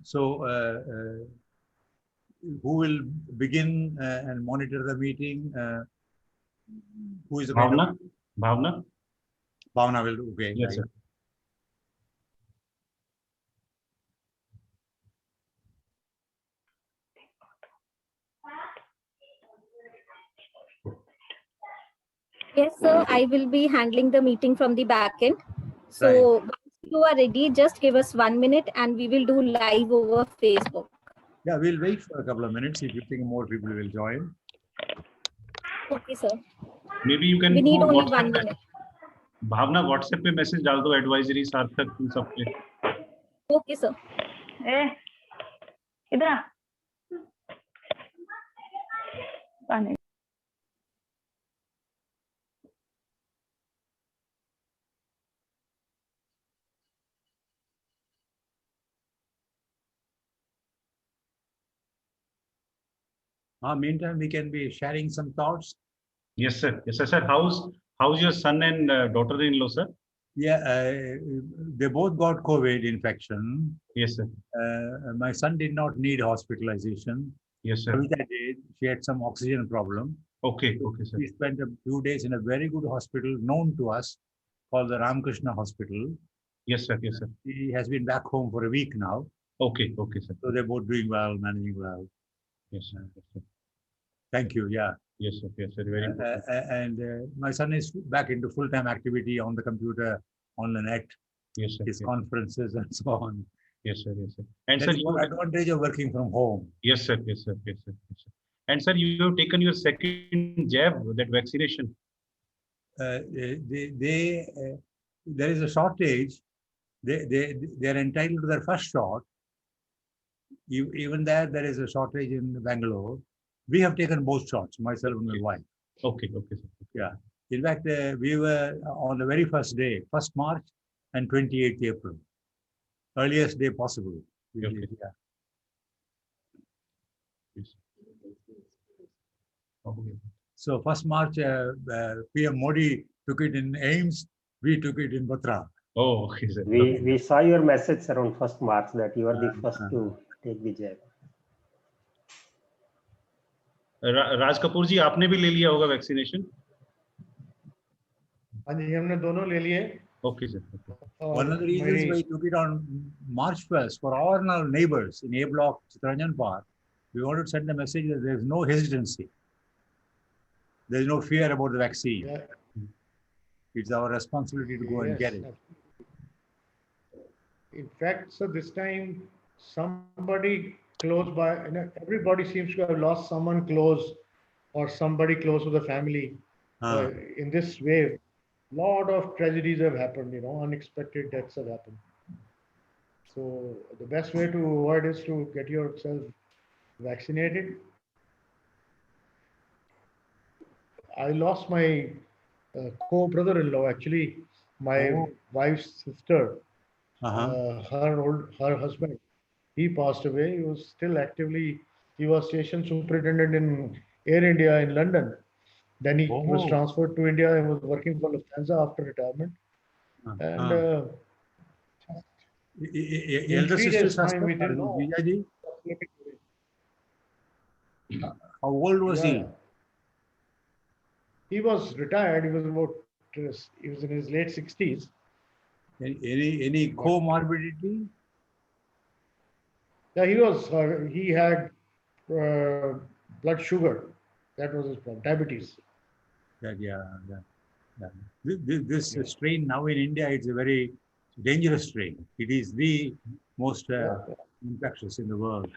So, who will begin and monitor the meeting? Who is the kind Bhavna? of Bhavna? Bhavna will, okay. Yes, sir. Yes, sir. I will be handling the meeting from the back end. So Right. once you are ready, just give us 1 minute and we will do live over Facebook. Yeah, we'll wait for a couple of minutes. If you think more people will join. Okay, sir. Maybe you can We need do only WhatsApp 1 minute. message. Bhavna WhatsApp पे message डाल दो advisory सार्थक इन सब पे. Okay, sir. इधर आ. पानी. Meantime, we can be sharing some thoughts. Yes, sir. Yes, sir. Sir, how's your son and daughter-in-law, sir? Yeah, they both got COVID infection. Yes, sir. My son did not need hospitalization. Yes, sir. Kavita did. She had some oxygen problem. Okay, okay, sir. We spent a few days in a very good hospital known to us called the Ramakrishna Hospital. Yes, sir. Yes, sir. He has been back home for a week now. Okay, okay, sir. So they're both doing well, managing well. Yes, sir. Yes, sir. Thank you. Yeah. Yes, sir. Yes, sir. Very important. And my son is back into full-time activity on the computer, on the net, Yes, sir. his Yes. conferences and so on. Yes, sir. Yes, sir. And That sir, is one advantage of working from home. yes, sir. Yes, sir. Yes, sir. Yes, sir. And sir, you have taken your second jab, that vaccination. There is a shortage. They are entitled to their first shot. Even there is a shortage in Bangalore. We have taken both shots, myself and my wife. Okay, okay, sir. Yeah. In fact, we were on the very first day, 1st March and 28th April. Earliest day possible. Okay. Yeah. Yes. Okay. So 1st March, PM Modi took it in AIMS. We took it in Batra. Oh, okay, sir. We saw your message around 1st March that you are the first to take the jab. Raj Kapoor जी, आपने भी ले लिया होगा vaccination? हाँ जी, हमने दोनों ले लिए. Okay, sir. One of the reasons why we took it on March 1st for all our neighbors in A Block, Chittaranjan Park, we wanted to send a message that there is no hesitancy. There is no fear about the vaccine. Yeah. It's our responsibility to go and get it. In fact, so this time somebody close by, everybody seems to have lost someone close or somebody close to the family. In this wave, lot of tragedies have happened, unexpected deaths have happened. So the best way to avoid is to get yourself vaccinated. I lost my co-brother-in-law, actually, my wife's sister. Her husband, he passed away. He was still actively, he was station superintendent in Air India in London. Then he was transferred to India and was working for Lufthansa after retirement. And elder sister's husband, we didn't know. Vijayaji? How old was he? He was retired. He was in his late 60s. Any comorbidity? Yeah, he had blood sugar. That was his problem, diabetes. Yeah. This strain now in India, it's a very dangerous strain. It is the most infectious in the world.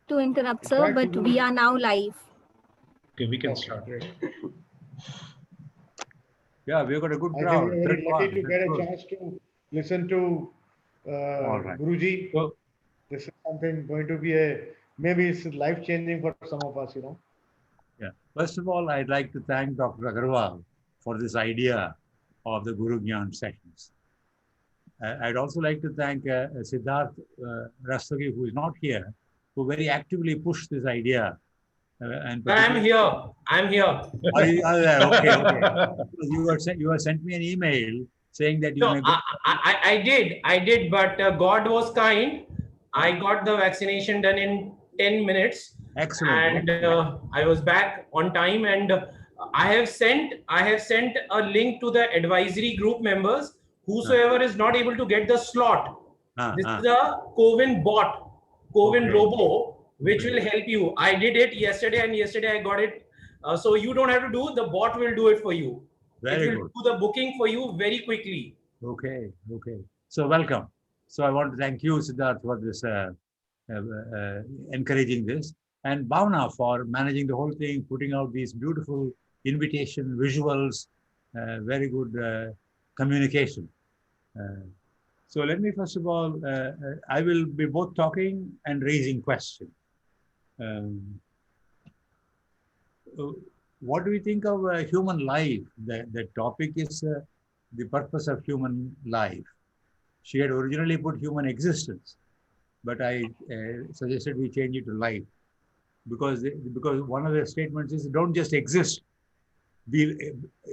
To interrupt, sir, but we are now live. Okay, we can start. Great. Yeah, we've got a good I crowd. think we're very lucky to get a chance to listen to Guruji. So, This is something going to be maybe it's life-changing for some of us, yeah. First of all, I'd like to thank Dr. Agarwal for this idea of the Guru Gyan sessions. I'd also like to thank Siddharth Rastagi, who is not here, who very actively pushed this idea. I'm here. Are you there? Okay. You have sent me an email saying that you No, may go. I did, but God was kind. I got the vaccination done in 10 minutes, Excellent. and I was back on time. And I have sent a link to the advisory group members. Whosoever is not able to get the slot, this is a Cowin bot, Cowin Okay. robo, which Okay. will help you. I did it yesterday, and yesterday I got it. So you don't have to do. The bot will do it for you. Very It will good. do the booking for you very quickly. Okay. Okay. So welcome. So I want to thank you, Siddharth, for this encouraging this, and Bhavna for managing the whole thing, putting out these beautiful invitation visuals, very good communication. So let me first of all, I will be both talking and raising questions. What do we think of human life? The topic is the purpose of human life. She had originally put human existence, but I suggested we change it to life, because one of the statements is don't just exist, be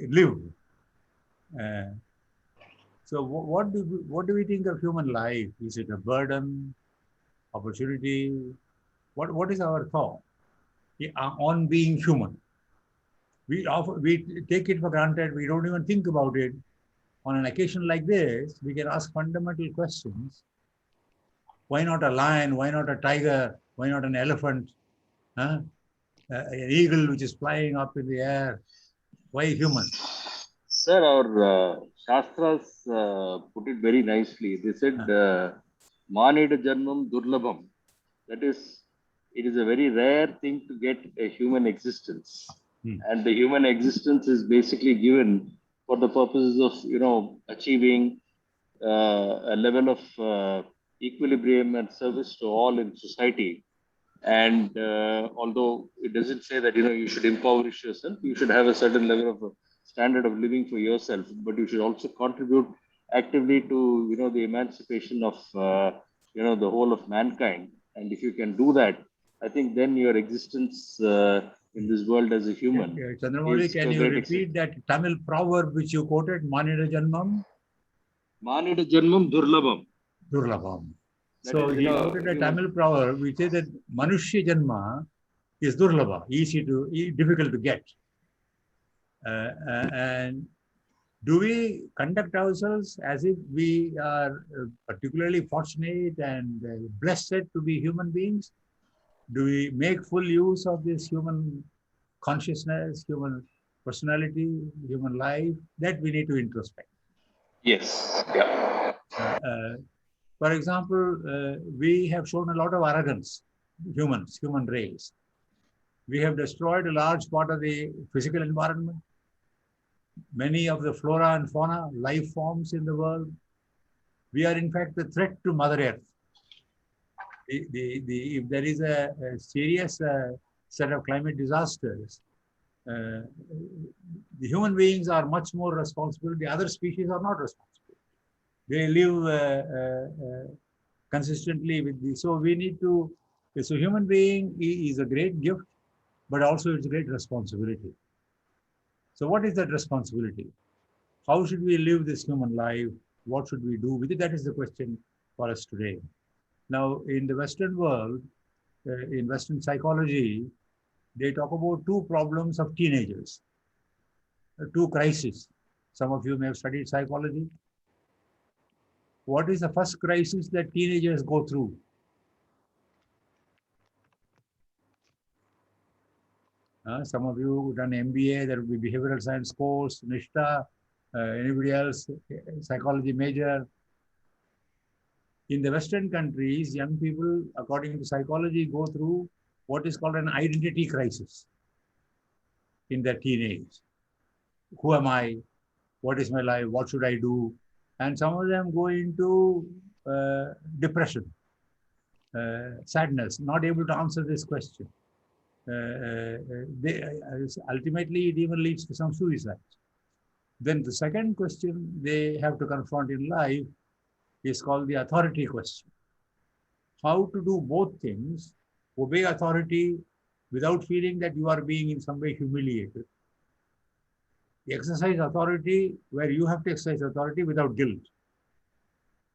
live. So what do we think of human life? Is it a burden, opportunity? What is our thought on being human? We take it for granted. We don't even think about it. On an occasion like this, we can ask fundamental questions. Why not a lion? Why not a tiger? Why not an elephant? Huh? An eagle which is flying up in the air? Why human? Sir, our Shastras put it very nicely. They said, Manida Janmam Durlabham. That is, it is a very rare thing to get a human existence. And the human existence is basically given for the purposes of, achieving a level of equilibrium and service to all in society. And although it doesn't say that, you should impoverish yourself, you should have a certain level of standard of living for yourself, but you should also contribute actively to, the emancipation of, the whole of mankind. And if you can do that, I think then your existence in this world as a human. Chandramouli, can you repeat that Tamil proverb which you quoted? Manida Janmam? Manida Janmam Durlabham. Durlabham. That So is, he quoted a Tamil proverb which says that Manushya Janma is Durlabha, difficult to get. And do we conduct ourselves as if we are particularly fortunate and blessed to be human beings? Do we make full use of this human consciousness, human personality, human life? That we need to introspect. Yes. Yeah. For example, we have shown a lot of arrogance, human race. We have destroyed a large part of the physical environment. Many of the flora and fauna, life forms in the world. We are in fact a threat to Mother Earth. If there is a serious set of climate disasters, the human beings are much more responsible. The other species are not responsible. They live consistently with the. So we need to. So human being is a great gift, but also it's a great responsibility. So what is that responsibility? How should we live this human life? What should we do with it? That is the question for us today. Now, in the Western world, in Western psychology, they talk about two problems of teenagers, two crises. Some of you may have studied psychology. What is the first crisis that teenagers go through? Some of you done MBA, there will be behavioral science course, Nishta, anybody else, psychology major. In the Western countries, young people, according to psychology, go through what is called an identity crisis in their teenage. Who am I? What is my life? What should I do? And some of them go into depression, sadness, not able to answer this question. Ultimately, it even leads to some suicides. Then the second question they have to confront in life is called the authority question. How to do both things, obey authority without feeling that you are being in some way humiliated. exercise authority where you have to exercise authority without guilt.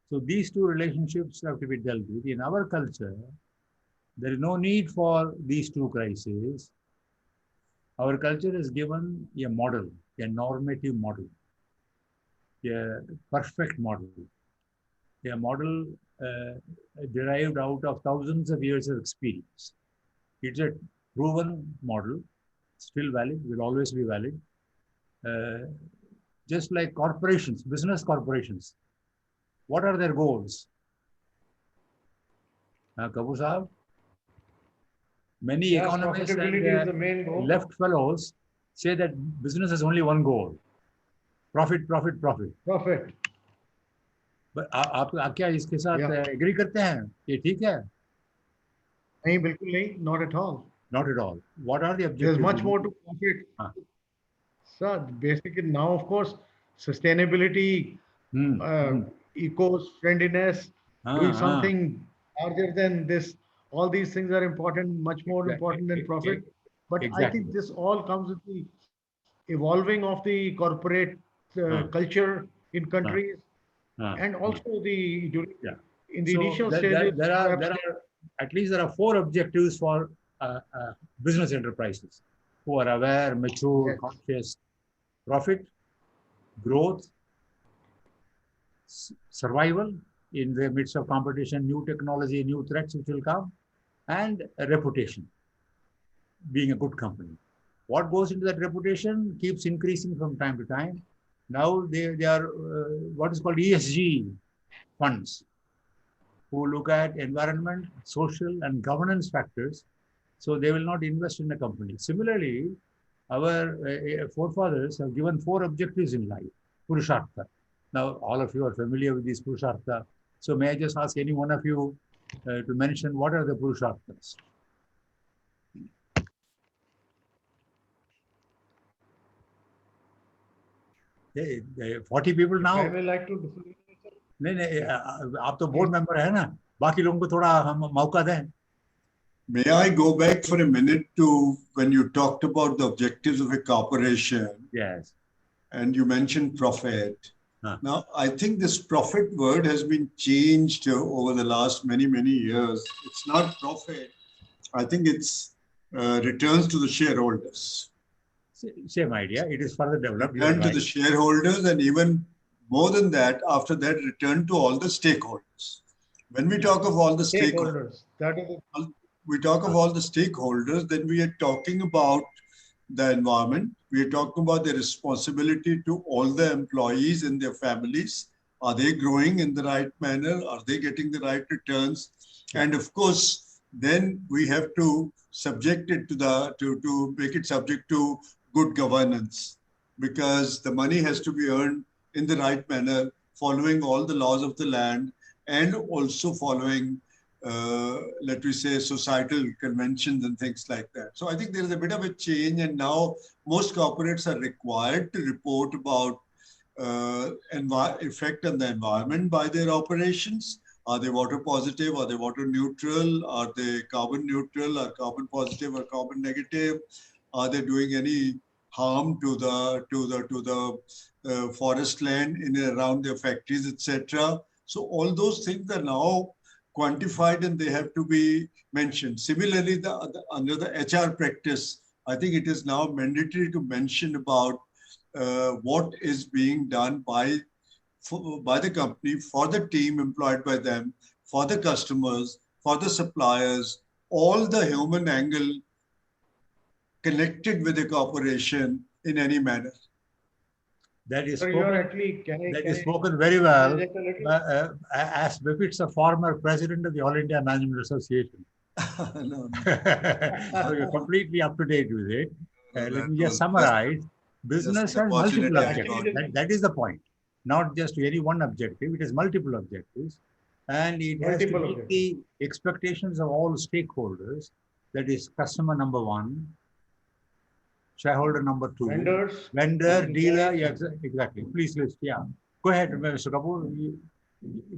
So these two relationships have to be dealt with. In our culture, there is no need for these two crises. Our culture is given a model, a normative model, a perfect model, a model derived out of thousands of years of experience. It's a proven model, still valid, will always be valid. Just like corporations, business corporations, what are their goals? Kapoor Sahab? Many Yeah, economists profitability is the and main goal. left fellows say that business has only one goal: profit, profit, profit. Profit. But आप क्या इसके साथ Yeah. Agree करते हैं? ये ठीक है? नहीं, बिल्कुल नहीं, not at all. Not at all. What are the objectives? There's much more to profit. Sir, basically now, of course, sustainability, eco-friendliness, doing something larger than this. All these things are important, much more important than profit. But I think this all comes with the evolving of the corporate culture in countries, and also in the initial stages. There are at least 4 objectives for business enterprises who are aware, mature, conscious: profit, growth, survival in the midst of competition, new technology, new threats which will come, and a reputation, being a good company. What goes into that reputation keeps increasing from time to time. Now they are what is called ESG funds, who look at environment, social, and governance factors. So they will not invest in a company. Similarly, our forefathers have given 4 objectives in life: Purushartha. Now, all of you are familiar with these Purushartha. So may I just ask any one of you to mention what are the Purusharthas? Hey, 40 people now. I will like to. नहीं, आप तो board member है ना, बाकी लोगों को थोड़ा हम मौका दें. May I go back for a minute to when you talked about the objectives of a corporation? Yes. And you mentioned profit. Now, I think this profit word has been changed over the last many years. It's not profit. I think it's returns to the shareholders. Same idea. It is further developed. Return to the shareholders, and even more than that, after that, return to all the stakeholders. When we talk of all the stakeholders, we talk of all the stakeholders, then we are talking about the environment. We are talking about the responsibility to all the employees and their families. Are they growing in the right manner? Are they getting the right returns? And of course, then we have to subject it to make it subject to good governance, because the money has to be earned in the right manner, following all the laws of the land, and also following, let me say, societal conventions and things like that. So I think there is a bit of a change, and now most corporates are required to report about effect on the environment by their operations. Are they water positive? Are they water neutral? Are they carbon neutral? Or carbon positive or carbon negative? Are they doing any harm to the forest land in and around their factories, etc.? So all those things are now quantified and they have to be mentioned. Similarly, under the HR practice, I think it is now mandatory to mention about what is being done by the company, for the team employed by them, for the customers, for the suppliers, all the human angle connected with the corporation in any manner. That is spoken, spoken very well, as befits a former president of the All India Management Association. No. So you're completely up to date with it. Let me just summarize. Business has multiple objectives. That is the point. Not just any one objective, it has multiple objectives. And it has to meet the expectations of all stakeholders. That is customer number 1, shareholder number 2, vendor, dealer. Yeah, exactly. Please list. Yeah. Go ahead, Mr. Kapoor.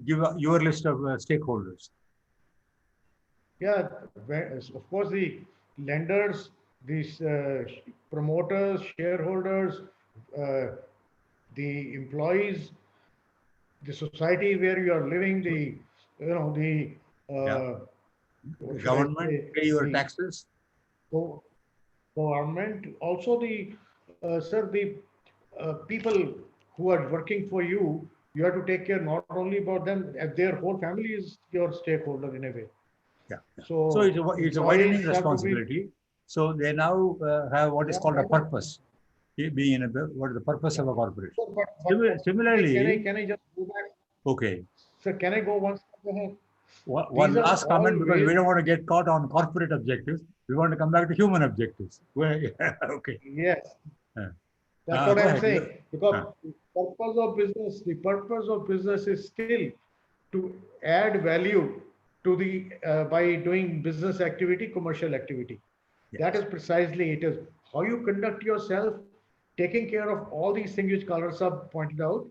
Give your list of stakeholders. Yeah, of course, the lenders, these promoters, shareholders, employees, the society where you are living, the what should I Government say? pay your The taxes. government, also the sir, the people who are working for you, you have to take care not only about them, their whole family is your stakeholder in a way. Yeah. So So it's a widening employees have to be, responsibility. So they now have what is yeah, called a that is- purpose. Being in a, what is the purpose of a corporation? Sir, but Similarly, can I just go back? okay. Sir, can I go one step ahead? One These are last comment, because we always- don't want to get caught on corporate objectives. We want to come back to human objectives. Okay. Yes. Yeah. That's what Go I'm ahead. saying. Because the purpose of business is still to add value to the by doing business activity, commercial activity. Yes. That is precisely it is how you conduct yourself, taking care of all these things which Kalar Sahab pointed out.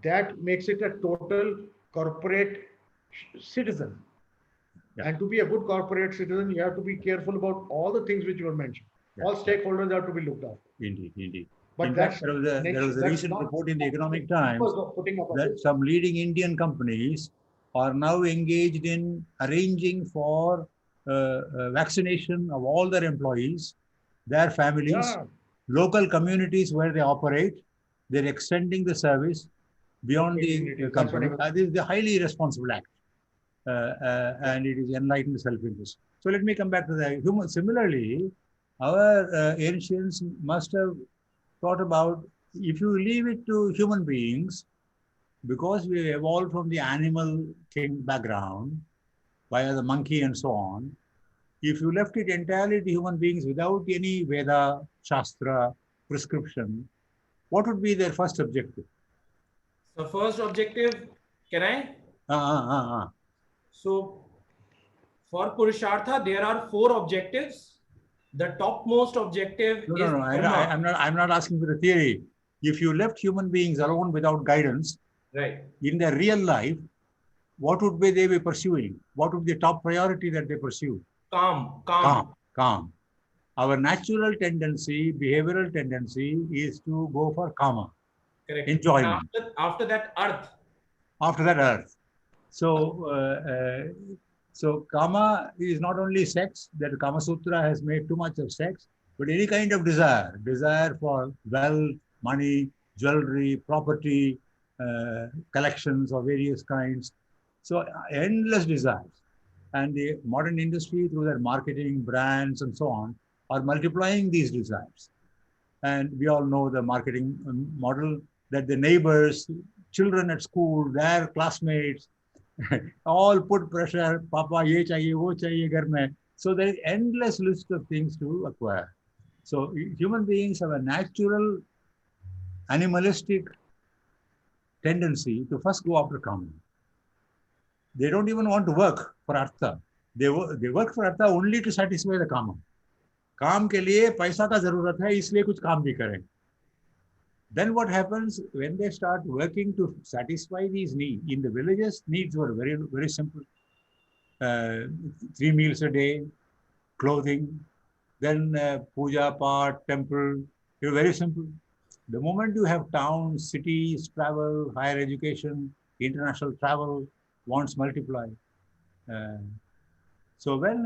That makes it a total corporate citizen. Yeah. And to be a good corporate citizen, you have to be careful about all the things which were mentioned. Yeah. All stakeholders have to be looked after. Indeed, indeed. But In that's fact, there was a that's recent not report in the Economic the Times purpose of putting up a that business. some leading Indian companies are now engaged in arranging for vaccination of all their employees, their families, Yeah. local communities where they operate. They're extending the service beyond the Communities, that's what I company. was- This is the highly responsible act, and it is enlightened self-interest. So let me come back to the human. Similarly, our ancients must have thought about, if you leave it to human beings, because we evolved from the animal king background via the monkey and so on, if you left it entirely to human beings without any Veda, Shastra, prescription, what would be their first objective? So first objective, can I? So for Purushartha, there are 4 objectives. The topmost objective No, is no, no. I'm not asking for the theory. If you left human beings alone without guidance, right. in their real life, what would they be pursuing? What would be the top priority that they pursue? Calm. Our natural tendency, behavioral tendency, is to go for karma, Correct. enjoyment. After that, earth. After that, earth. So karma is not only sex, that Kama Sutra has made too much of sex, but any kind of desire for wealth, money, jewelry, property, collections of various kinds. So endless desires. And the modern industry, through their marketing, brands, and so on, are multiplying these desires. And we all know the marketing model, that the neighbors, children at school, their classmates, all put pressure, Papa, ye chahiye, wo chahiye ghar mein. So there is endless list of things to acquire. So human beings have a natural, animalistic tendency to first go after karma. They don't even want to work for artha. They work for artha only to satisfy the karma. काम के लिए पैसा का जरूरत है, इसलिए कुछ काम भी करें. Then what happens when they start working to satisfy these needs? In the villages, needs were very, very simple. 3 meals a day, clothing, then puja, part, temple. They were very simple. The moment you have towns, cities, travel, higher education, international travel, wants multiply. So when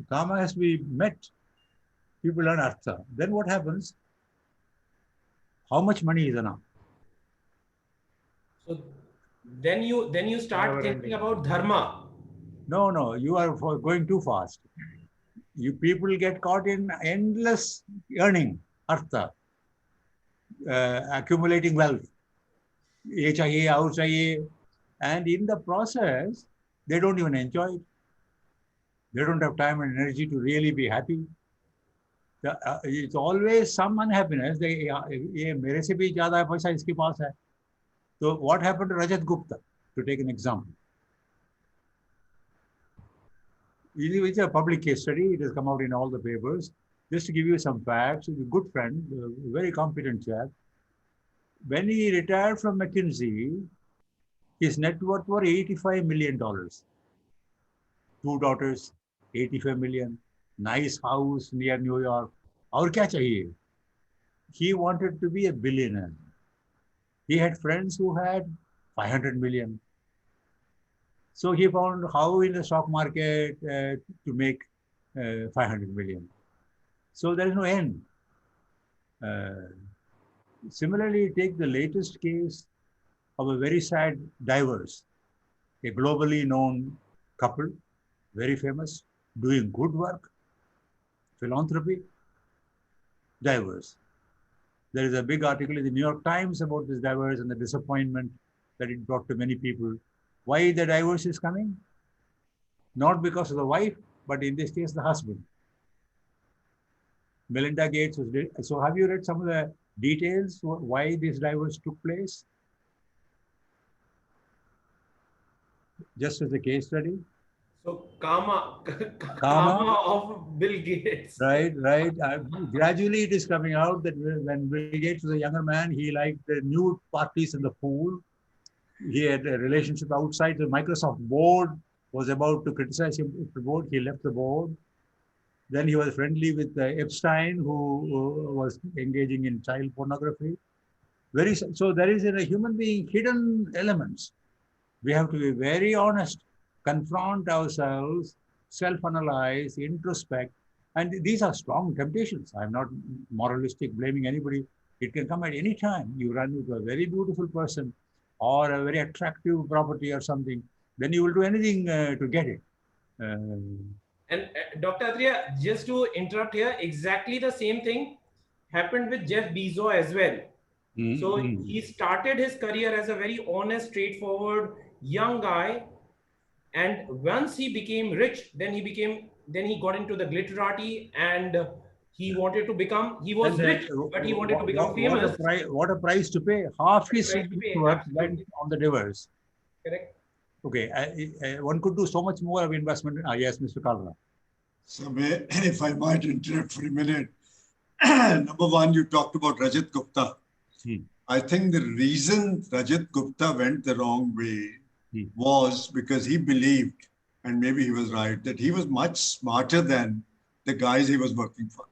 karma has to be met, people learn artha. Then what happens? How much money is enough? So then you start thinking about dharma. No, you are going too fast. You people get caught in endless earning, artha, accumulating wealth, ye chahiye, aur chahiye, and in the process, they don't even enjoy it. They don't have time and energy to really be happy. It's always some unhappiness. ये मेरे से भी ज़्यादा पैसा इसके पास है. So what happened to Rajat Gupta? To take an example, it's a public case study. It has come out in all the papers. Just to give you some facts, he's a good friend, a very competent chap. When he retired from McKinsey, his net worth was $85 million. 2 daughters, 85 million, nice house near New York. और क्या चाहिए? He wanted to be a billionaire. He had friends who had 500 million. So he found how in the stock market to make 500 million. So there is no end. Similarly, take the latest case of a very sad divorce, a globally known couple, very famous, doing good work, philanthropy, divorce. There is a big article in the New York Times about this divorce and the disappointment that it brought to many people. Why the divorce is coming? Not because of the wife, but in this case, the husband. Melinda Gates was dead. So have you read some of the details why this divorce took place? Just as a case study. So karma of Bill Gates. Right. Gradually it is coming out that when Bill Gates was a younger man, he liked the nude parties in the pool. He had a relationship outside. The Microsoft board was about to criticize him with the board. He left the board. Then he was friendly with Epstein, who was engaging in child pornography. So there is in a human being hidden elements. We have to be very honest, confront ourselves, self-analyze, introspect. And these are strong temptations. I'm not moralistic, blaming anybody. It can come at any time. You run into a very beautiful person or a very attractive property or something, then you will do anything to get it. And Dr. Atreya, just to interrupt here, exactly the same thing happened with Jeff Bezos as well. So he started his career as a very honest, straightforward young guy, and once he became rich, then he got into the glitterati, and he wanted to become. He was rich, but he wanted to become famous. What a price to pay! Half his work went on the divorce. Correct. Okay, one could do so much more of investment. Yes, Mr. Kalra. So, if I might interrupt for a minute. Number one, you talked about Rajat Gupta. I think the reason Rajat Gupta went the wrong way was because he believed, and maybe he was right, that he was much smarter than the guys he was working for.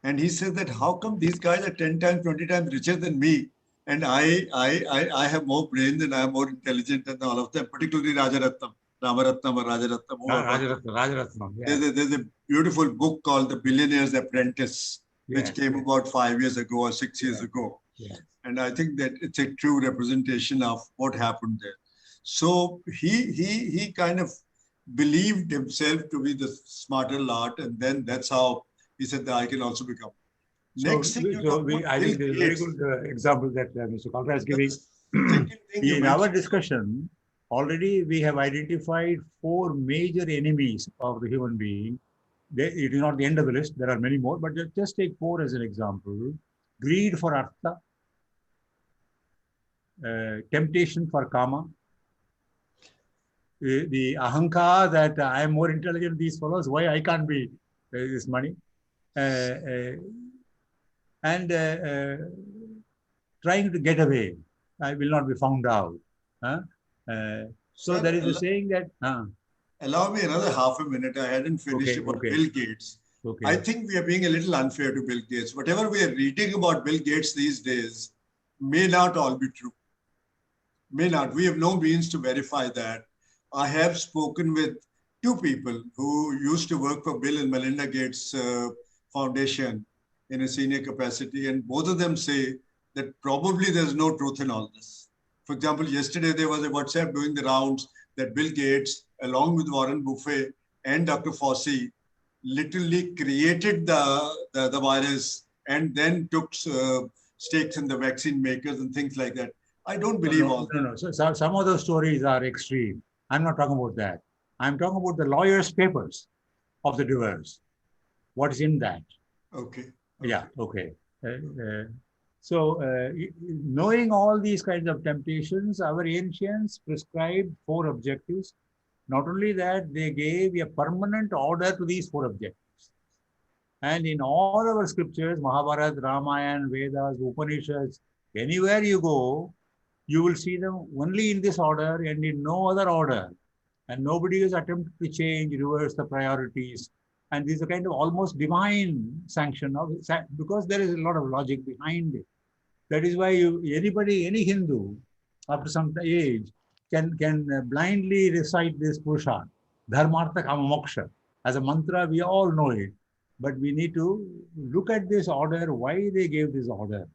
And he said that how come these guys are 10 times, 20 times richer than me? And I have more brains and I am more intelligent than all of them, particularly Rajaratnam, Ramaratnam or Rajaratnam. Rajaratnam. Yeah. There's a beautiful book called The Billionaire's Apprentice, which came about 5 years ago or 6 years ago. Yes. And I think that it's a true representation of what happened there. So he kind of believed himself to be the smarter lot, and then that's how he said that I can also become. Next thing, I think there's a very good example that Mr. Kalra is giving. In our discussion, already we have identified 4 major enemies of the human being. It is not the end of the list. There are many more, but just take 4 as an example. Greed for artha, temptation for kama, the ahankar that I am more intelligent than these fellows, why I can't be this money, and trying to get away. I will not be found out. So there is a saying that... Allow me another half a minute. I hadn't finished about Bill Gates. I think we are being a little unfair to Bill Gates. Whatever we are reading about Bill Gates these days may not all be true. May not. We have no means to verify that. I have spoken with 2 people who used to work for Bill and Melinda Gates Foundation in a senior capacity, and both of them say that probably there's no truth in all this. For example, yesterday there was a WhatsApp doing the rounds that Bill Gates, along with Warren Buffett and Dr. Fauci, literally created the virus and then took stakes in the vaccine makers and things like that. I don't believe all that. No. So some of those stories are extreme. I'm not talking about that. I'm talking about the lawyers' papers of the divorce. What is in that? Okay. Yeah, okay. So knowing all these kinds of temptations, our ancients prescribed 4 objectives. Not only that, they gave a permanent order to these 4 objectives. And in all our scriptures, Mahabharata, Ramayana, Vedas, Upanishads, anywhere you go, you will see them only in this order and in no other order. And nobody has attempted to change, reverse the priorities. And this is a kind of almost divine sanction of, because there is a lot of logic behind it. That is why anybody, any Hindu, after some age, can blindly recite this Purusharth, Dharmartha Kama Moksha. As a mantra, we all know it, but we need to look at this order, why they gave this order.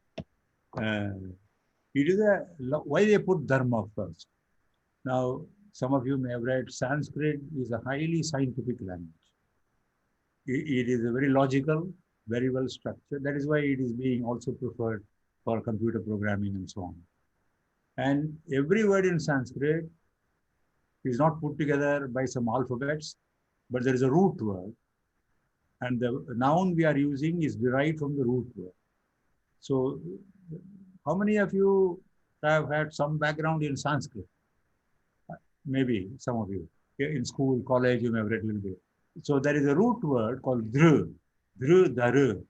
It is why they put Dharma first. Now, some of you may have read Sanskrit is a highly scientific language. It is a very logical, very well structured. That is why it is being also preferred for computer programming and so on. And every word in Sanskrit is not put together by some alphabets, but there is a root word. And the noun we are using is derived from the root word. So, how many of you have had some background in Sanskrit? Maybe some of you. In school, college, you may have read a little bit. So there is a root word called dhru, dharu,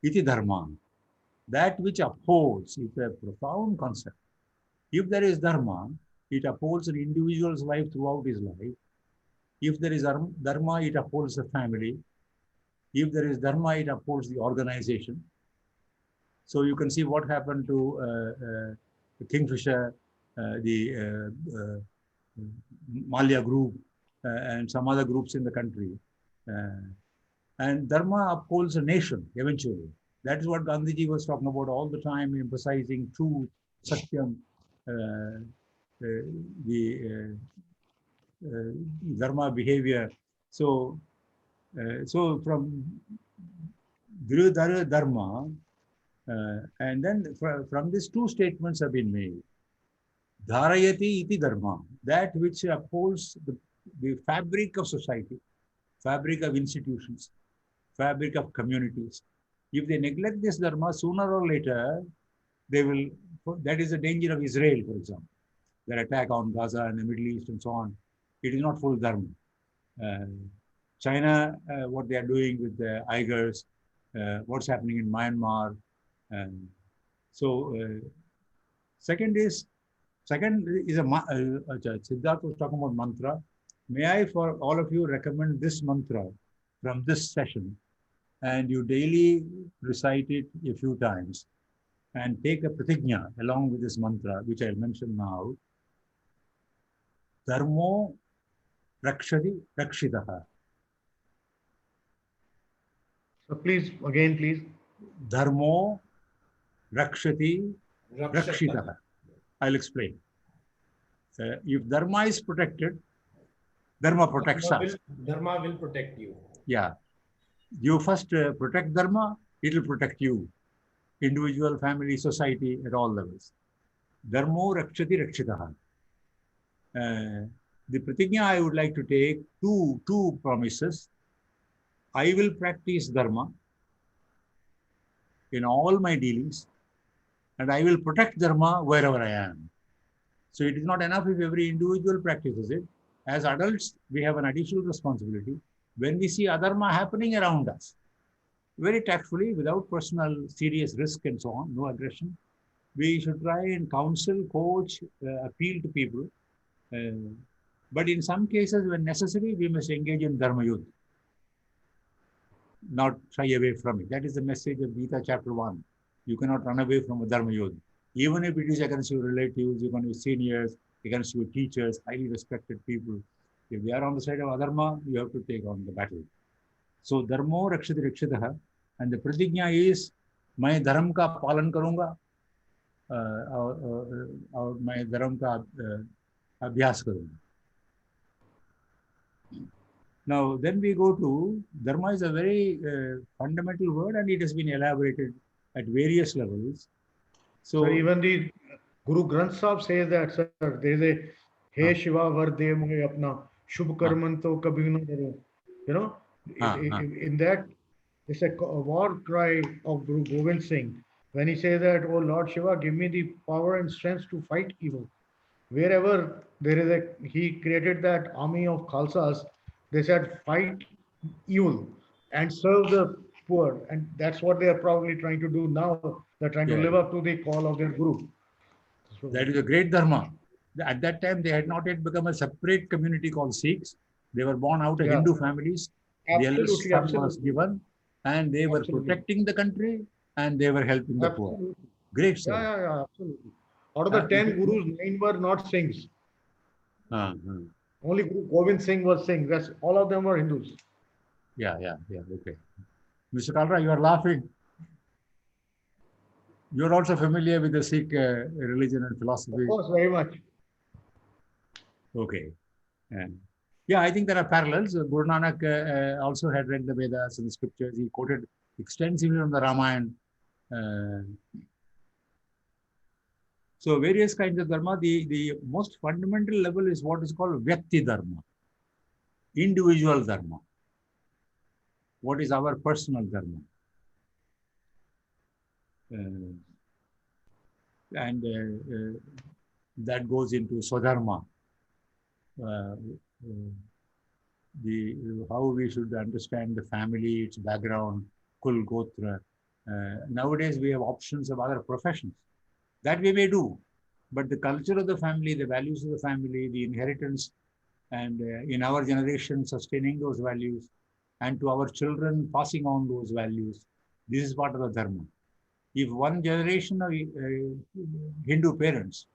iti dharma. That which upholds is a profound concept. If there is dharma, it upholds an individual's life throughout his life. If there is dharma, it upholds the family. If there is dharma, it upholds the organization. So you can see what happened to Kingfisher, the Malia group, and some other groups in the country. And dharma upholds a nation eventually. That is what Gandhiji was talking about all the time, emphasizing truth, satyam, the dharma behavior. So, so from dhru dharma, and then from these two statements have been made. Dharayati iti dharma, that which upholds the fabric of society, fabric of institutions, fabric of communities. If they neglect this dharma, sooner or later, they will, that is the danger of Israel, for example. Their attack on Gaza and the Middle East and so on. It is not full dharma. China, what they are doing with the Uyghurs, what's happening in Myanmar. Second is Siddharth was talking about mantra. May I, for all of you, recommend this mantra from this session, and you daily recite it a few times, and take a pratigna along with this mantra, which I'll mention now. Dharmo rakshati rakshitaha. So please, again, please. Dharmo rakshati rakshitaha. I'll explain. If dharma is protected, dharma protects us. Dharma will protect you. Yeah. You first protect dharma, it will protect you. Individual, family, society, at all levels. Dharmo rakshati rakshitaha. The pratigna I would like to take two promises. I will practice dharma in all my dealings, and I will protect dharma wherever I am. So it is not enough if every individual practices it. As adults, we have an additional responsibility. When we see adharma happening around us, very tactfully, without personal serious risk and so on, no aggression, we should try and counsel, coach, appeal to people. But in some cases, when necessary, we must engage in dharma yuddha, not shy away from it. That is the message of Gita chapter 1. You cannot run away from a dharma yuddha. Even if it is against your relatives, against your seniors, against your teachers, highly respected people. If they are on the side of adharma, you have to take on the battle. So, dharmo rakshati rakshitaha. And the pratigna is, मैं धर्म का पालन करूँगा और मैं धर्म का अभ्यास करूँगा. Now, then we go to, dharma is a very fundamental word, and it has been elaborated at various levels. So even the Guru Granth Sahib says that, sir, there is a He Shiva Varde Mohe Apna Shubh Karman To Kabhi Na Daro. You know, in that, it's a war cry of Guru Gobind Singh when he says that, oh Lord Shiva, give me the power and strength to fight evil. Wherever there is he created that army of Khalsas, they said fight evil and serve the poor. And that's what they are probably trying to do now. They're trying to live up to the call of their Guru. So, that is a great dharma. At that time, they had not yet become a separate community called Sikhs. They were born out of Hindu families. The eldest son was given, and they were protecting the country, and they were helping the poor. Great Yeah, service. yeah, absolutely. Out of the 10 gurus, 9 were not Singhs. Only Guru Gobind Singh was Singh. Rest, all of them were Hindus. Yeah. Okay. Mr. Kalra, you are laughing. You are also familiar with the Sikh religion and philosophy. Of course, very much. Okay. Yeah, I think there are parallels. Guru Nanak also had read the Vedas and the scriptures. He quoted extensively from the Ramayana. So various kinds of dharma. The most fundamental level is what is called Vyakti dharma, individual dharma. What is our personal dharma? And that goes into Swadharma. How we should understand the family, its background, Kul, Gotra. Nowadays, we have options of other professions. That we may do. But the culture of the family, the values of the family, the inheritance, and in our generation, sustaining those values, and to our children, passing on those values, this is part of the dharma. If one generation of Hindu parents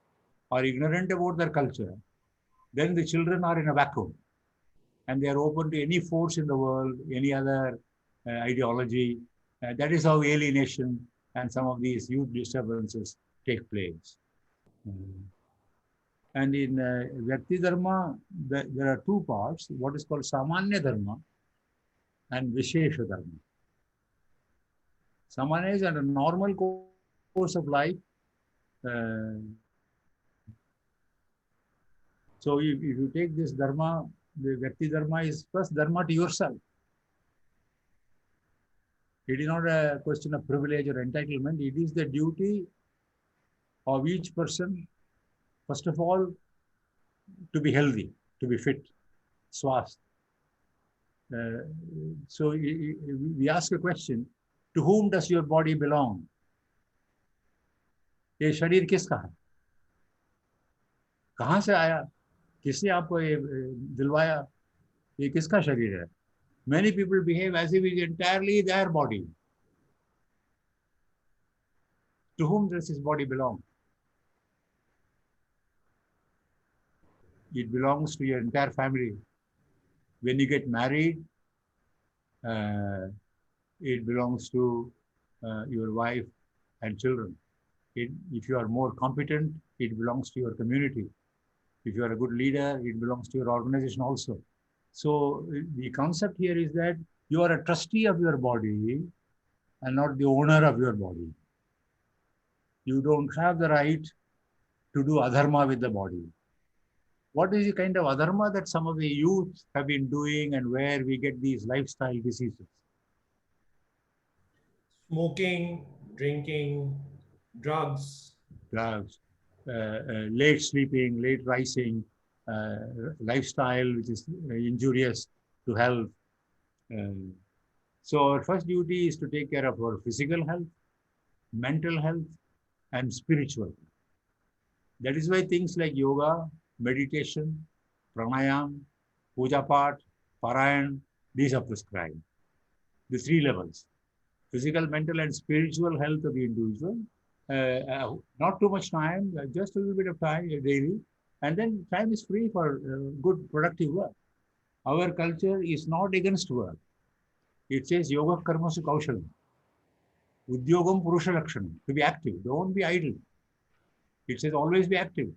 are ignorant about their culture, then the children are in a vacuum and they are open to any force in the world, any other ideology. That is how alienation and some of these youth disturbances take place. And in Vyakti Dharma, there are two parts, what is called Samanya Dharma and Vishesha Dharma. Samanya is a normal course of life. So if you take this dharma, the Vyakti dharma is first dharma to yourself. It is not a question of privilege or entitlement. It is the duty of each person, first of all, to be healthy, to be fit, swast. So we ask a question, to whom does your body belong? ये शरीर किसका है? कहाँ से आया? किसने आपको ये दिलवाया? ये किसका शरीर है? Many people behave as if it is entirely their body. To whom does this body belong? It belongs to your entire family. When you get married, it belongs to your wife and children. If you are more competent, it belongs to your community. If you are a good leader, it belongs to your organization also. So the concept here is that you are a trustee of your body and not the owner of your body. You don't have the right to do adharma with the body. What is the kind of adharma that some of the youth have been doing and where we get these lifestyle diseases? Smoking, drinking, drugs. Late sleeping, late rising, lifestyle which is injurious to health. So our first duty is to take care of our physical health, mental health, and spiritual health. That is why things like yoga, meditation, pranayam, puja path, parayan, these are prescribed. The three levels: physical, mental, and spiritual health of the individual. Not too much time, just a little bit of time daily, and then time is free for good productive work. Our culture is not against work. It says yoga karmasu kaushalam, udyogam purusha lakshanam, to be active, don't be idle. It says always be active.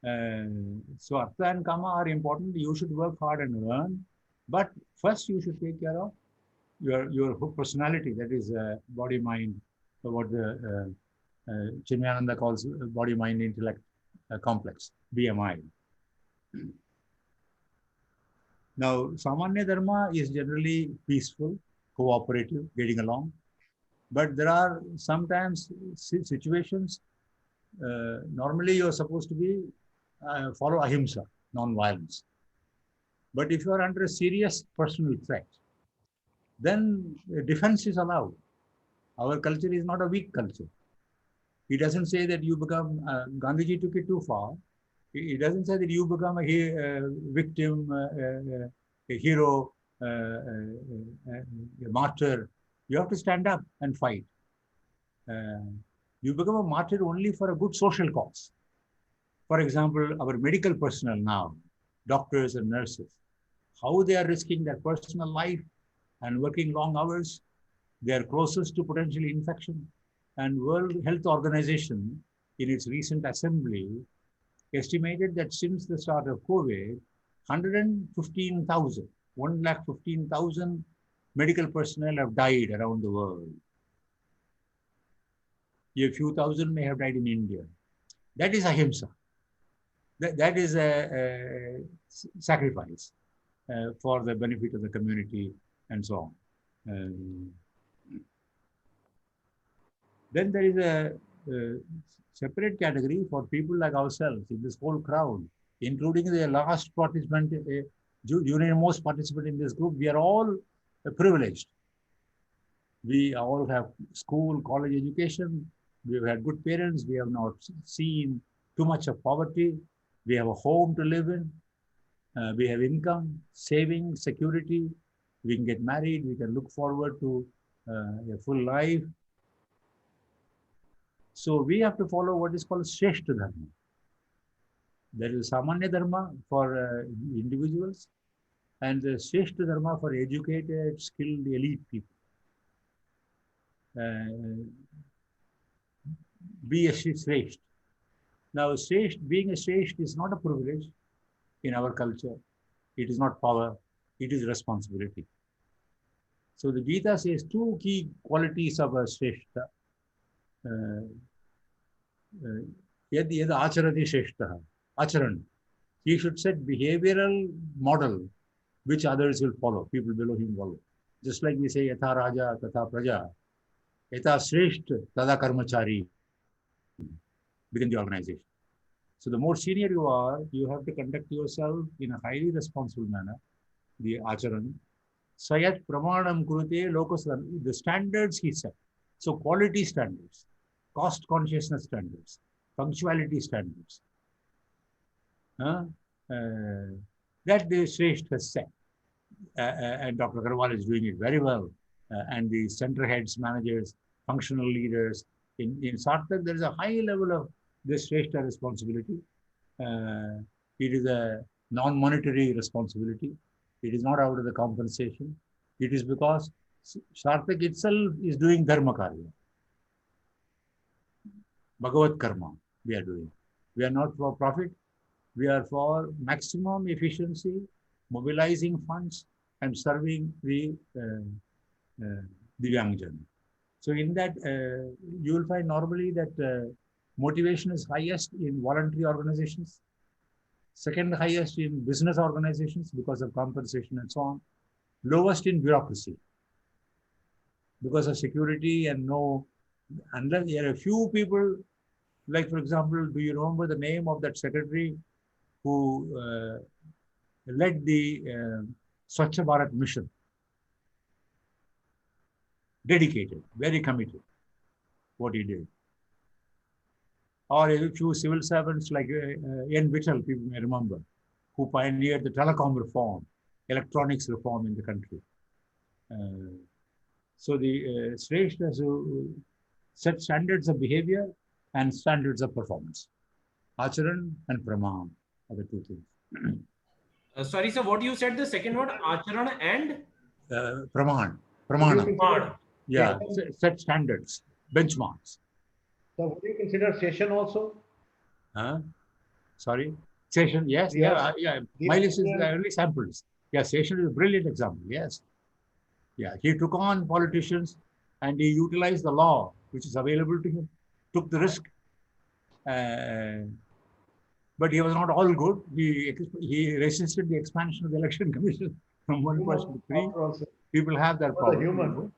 So artha and kama are important. You should work hard and earn, but first you should take care of your personality, that is body, mind, what the Chinmayananda calls body, mind, intellect complex, BMI. Now, Samanya Dharma is generally peaceful, cooperative, getting along. But there are sometimes situations, normally you're supposed to be follow ahimsa, non-violence. But if you are under a serious personal threat, then defense is allowed. Our culture is not a weak culture. It doesn't say that you become, Gandhiji took it too far. It doesn't say that you become a victim, a hero, a martyr. You have to stand up and fight. You become a martyr only for a good social cause. For example, our medical personnel now, doctors and nurses, how they are risking their personal life and working long hours. They are closest to potential infection. And World Health Organization, in its recent assembly, estimated that since the start of COVID, 1,15,000 medical personnel have died around the world. A few thousand may have died in India. That is ahimsa. That is a sacrifice for the benefit of the community and so on. Then there is a separate category for people like ourselves in this whole crowd, including the last participant, junior most participant in this group. We are all privileged. We all have school, college education. We've had good parents. We have not seen too much of poverty. We have a home to live in. We have income, saving, security. We can get married. We can look forward to a full life. So we have to follow what is called Shrestha Dharma. There is Samanya Dharma for individuals and the Shrestha Dharma for educated, skilled, elite people. Be a Shrestha. Now, being a Shrestha is not a privilege in our culture. It is not power. It is responsibility. So the Gita says two key qualities of a Shrestha. Yad acharati shrestha, acharan. He should set behavioral model which others will follow, people below him follow. Just like we say, yatha raja tatha praja, yatha shrestha tada karmachari within the organization. So the more senior you are, you have to conduct yourself in a highly responsible manner, the acharan. Sayat pramanam kurute lokasam, the standards he set. So quality standards, cost consciousness standards, punctuality standards. That the Shrestha has set. And Dr. Agarwal is doing it very well. And the center heads, managers, functional leaders. In Sarthak, there is a high level of this Shrestha responsibility. It is a non-monetary responsibility. It is not out of the compensation. It is because Sarthak itself is doing dharma karya. Bhagavad karma we are doing. We are not for profit. We are for maximum efficiency, mobilizing funds and serving the Divyangjan. So in that, you will find normally that motivation is highest in voluntary organizations, second highest in business organizations because of compensation and so on, lowest in bureaucracy because of security and no, unless there are a few people, like for example, do you remember the name of that secretary who led the Swachh Bharat mission? Dedicated, very committed, what he did. Or a few civil servants like N. Vittal, people may remember, who pioneered the telecom reform, electronics reform in the country. So the Shrestha set standards of behavior and standards of performance. Acharan and Praman are the two things. Sorry, sir, what you said, the second word, Acharan and? Praman. Pramana. Praman. Yeah, set standards, benchmarks. So would you consider session also? Sorry? Session, yes. Yes. Yeah. My list is only samples. Yeah, Session is a brilliant example, yes. Yeah, he took on politicians and he utilized the law which is available to him, took the risk. But he was not all good. He resisted the expansion of the election commission from 1 person to 3. People have that problem. Human.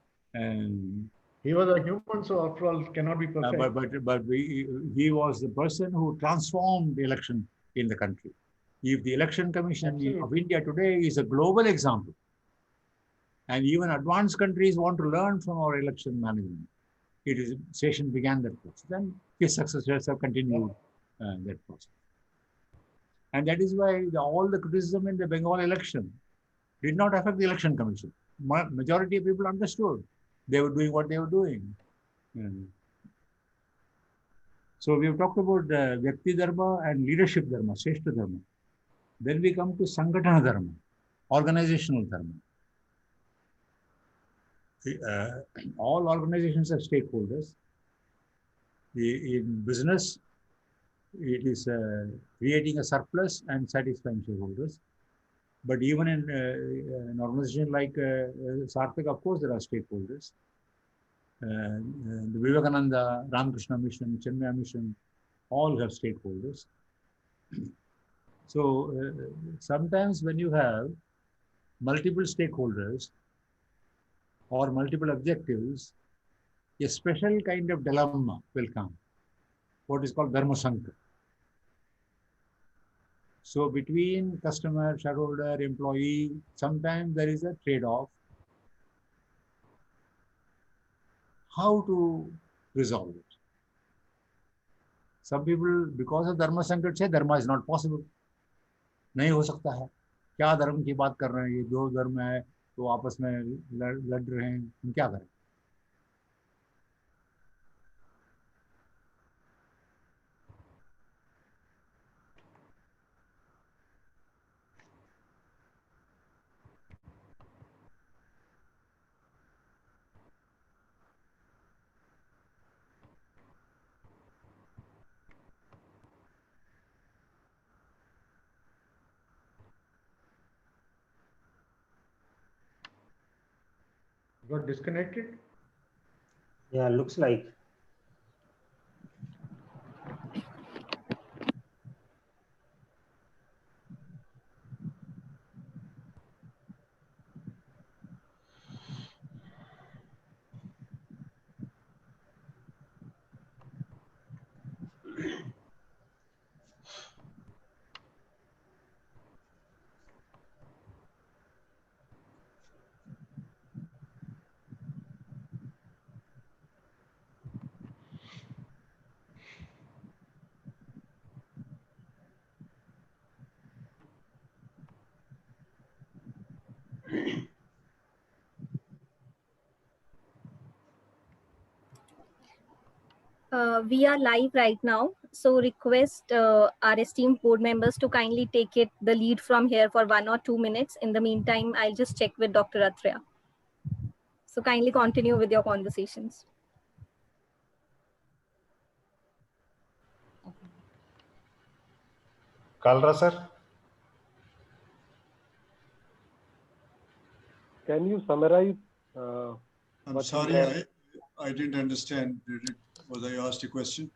He was a human, so after all, cannot be perfect. But he was the person who transformed the election in the country. If the election commission of India today is a global example, and even advanced countries want to learn from our election management, Session began that process. Then his successors have continued that process. And that is why all the criticism in the Bengal election did not affect the election commission. Majority of people understood. They were doing what they were doing. So we've talked about Vyakti Dharma and Leadership Dharma, Shrestha Dharma. Then we come to Sangatana Dharma, Organizational Dharma. All organizations have stakeholders. In business, it is creating a surplus and satisfying shareholders. But even in an organization like Sarthak, of course, there are stakeholders. The Vivekananda, Ramakrishna Mission, Chenmaya Mission, all have stakeholders. So sometimes when you have multiple stakeholders or multiple objectives, a special kind of dilemma will come, what is called Dharma Sankar. So between customer, shareholder, employee, sometimes there is a trade-off. How to resolve it? Some people, because of Dharma Sankar, say Dharma is not possible. नहीं हो सकता है, क्या धर्म की बात कर रहे हैं, ये दो धर्म है तो आपस में लड़ रहे हैं, हम क्या करें? Got disconnected? Yeah, looks like. We are live right now, so request our esteemed board members to kindly take the lead from here for 1 or 2 minutes. In the meantime, I'll just check with Dr. Atreya. So kindly continue with your conversations. Kalra sir, can you summarize? I'm sorry, I didn't understand. Was I asked a question?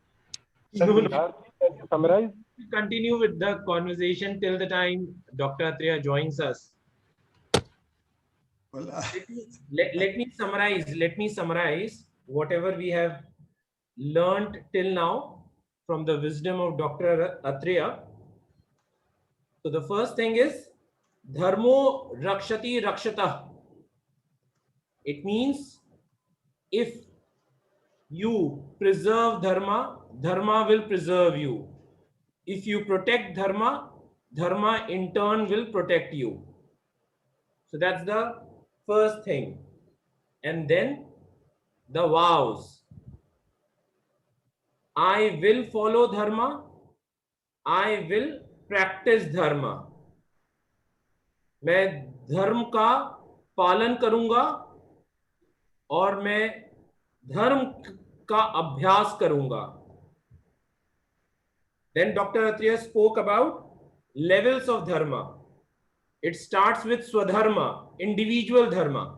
Sir, can you summarize? Continue with the conversation till the time Dr. Atreya joins us. Well, let me summarize. Let me summarize whatever we have learned till now from the wisdom of Dr. Atreya. So the first thing is Dharmo Rakshati Rakshata. It means if you preserve Dharma, Dharma will preserve you. If you protect Dharma, Dharma in turn will protect you. So that's the first thing. And then the vows. I will follow Dharma. I will practice Dharma. मैं धर्म का पालन करूंगा और मैं धर्म का अभ्यास करूंगा. Then Dr. Atreya spoke about levels of dharma. It starts with Swadharma, individual dharma,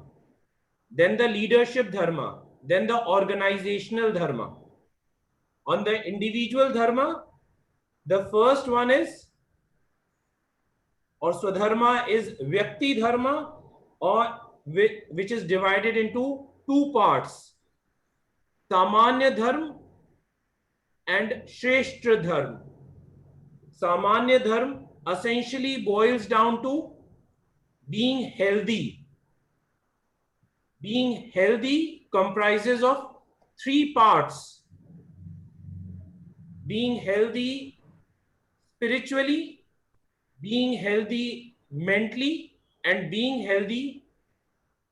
then the leadership dharma, then the organizational dharma. On the individual dharma, the first one is, or Swadharma is Vyakti dharma, or which is divided into two parts, Samanya dharma and Shrestha dharma. Samanya dharma essentially boils down to being healthy. Being healthy comprises of three parts. Being healthy spiritually, being healthy mentally, and being healthy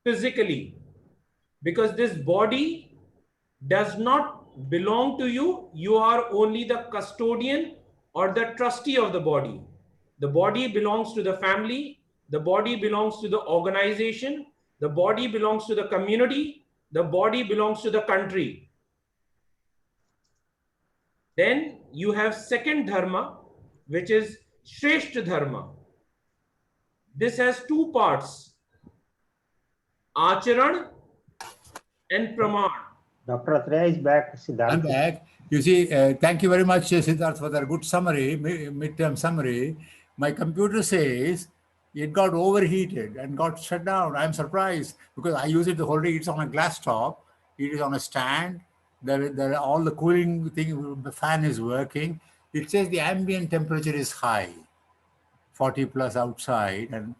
physically. Because this body does not belong to you. You are only the custodian or the trustee of the body. The body belongs to the family. The body belongs to the organization. The body belongs to the community. The body belongs to the country. Then you have second dharma, which is Shreshth Dharma. This has two parts, Acharan and Praman. Dr. Atreya is back. Siddharth. I'm back. You see, thank you very much, Siddharth, for that good summary, midterm summary. My computer says it got overheated and got shut down. I'm surprised because I use it the whole day. It's on a glass top. It is on a stand. There all the cooling thing, the fan is working. It says the ambient temperature is high, 40 plus outside, and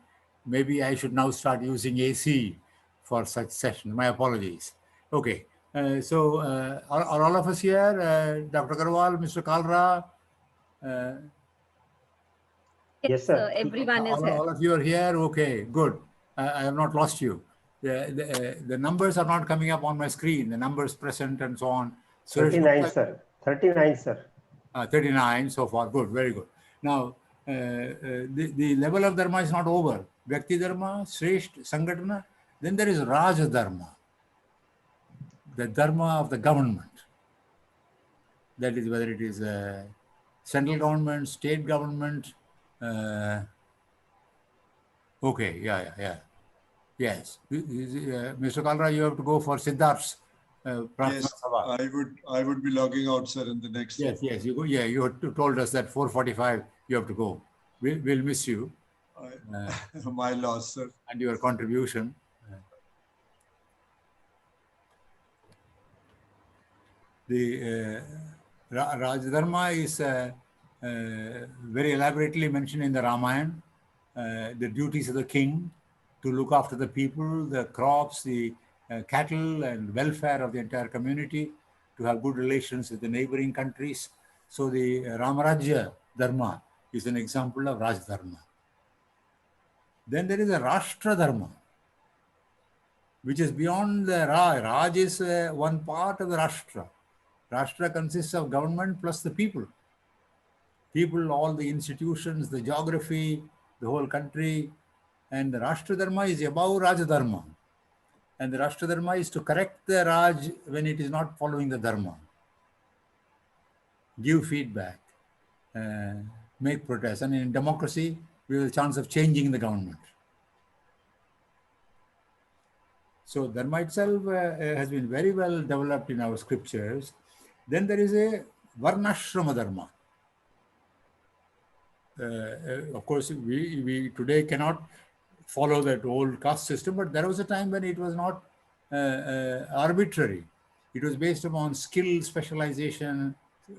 maybe I should now start using AC for such sessions. My apologies. Okay. Are all of us here? Dr. Agarwal, Mr. Kalra? Yes, sir. Everyone is here. All of you are here? Okay, good. I have not lost you. The numbers are not coming up on my screen, the numbers present and so on. 39, sir. 39, sir. 39 so far. Good, very good. Now, the level of dharma is not over. Vyakti dharma, Shreshth, Sangatana. Then there is Raj dharma, the dharma of the government. That is whether it is central government, state government. Okay, yeah. Yes. Mr. Kalra, you have to go for Siddharth's. Yes, I would be logging out, sir, in the next. Yes, you go. Yeah, you told us that 4:45 you have to go. We'll miss you. My loss, sir. And your contribution. The Rajadharma is very elaborately mentioned in the Ramayana. The duties of the king to look after the people, the crops, the cattle and welfare of the entire community, to have good relations with the neighboring countries. So the Ramarajya Dharma is an example of Raj Dharma. Then there is a Rashtra Dharma, which is beyond the Raj. Raj is one part of the Rashtra. Rashtra consists of government plus the people. People, all the institutions, the geography, the whole country. And the Rashtra Dharma is above Raj Dharma. And the Rashtra Dharma is to correct the Raj when it is not following the Dharma. Give feedback, make protests. And in democracy, we have a chance of changing the government. So Dharma itself has been very well developed in our scriptures. Then there is a Varnashrama Dharma. Of course, we today cannot follow that old caste system, but there was a time when it was not arbitrary. It was based upon skill, specialization,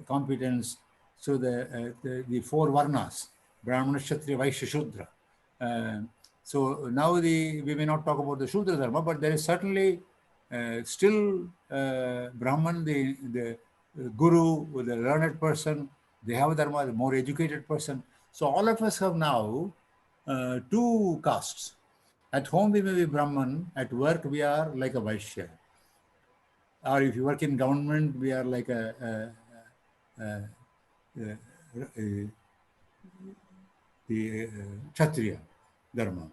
competence. So the four Varnas, Brahmana, Kshatriya, Vaishya, Shudra. So now we may not talk about the Shudra Dharma, but there is certainly still Brahman, the Guru, the learned person, they have Dharma, the more educated person. So all of us have now two castes. At home we may be Brahman, at work we are like a Vaishya. Or if you work in government, we are like the Kshatriya Dharma.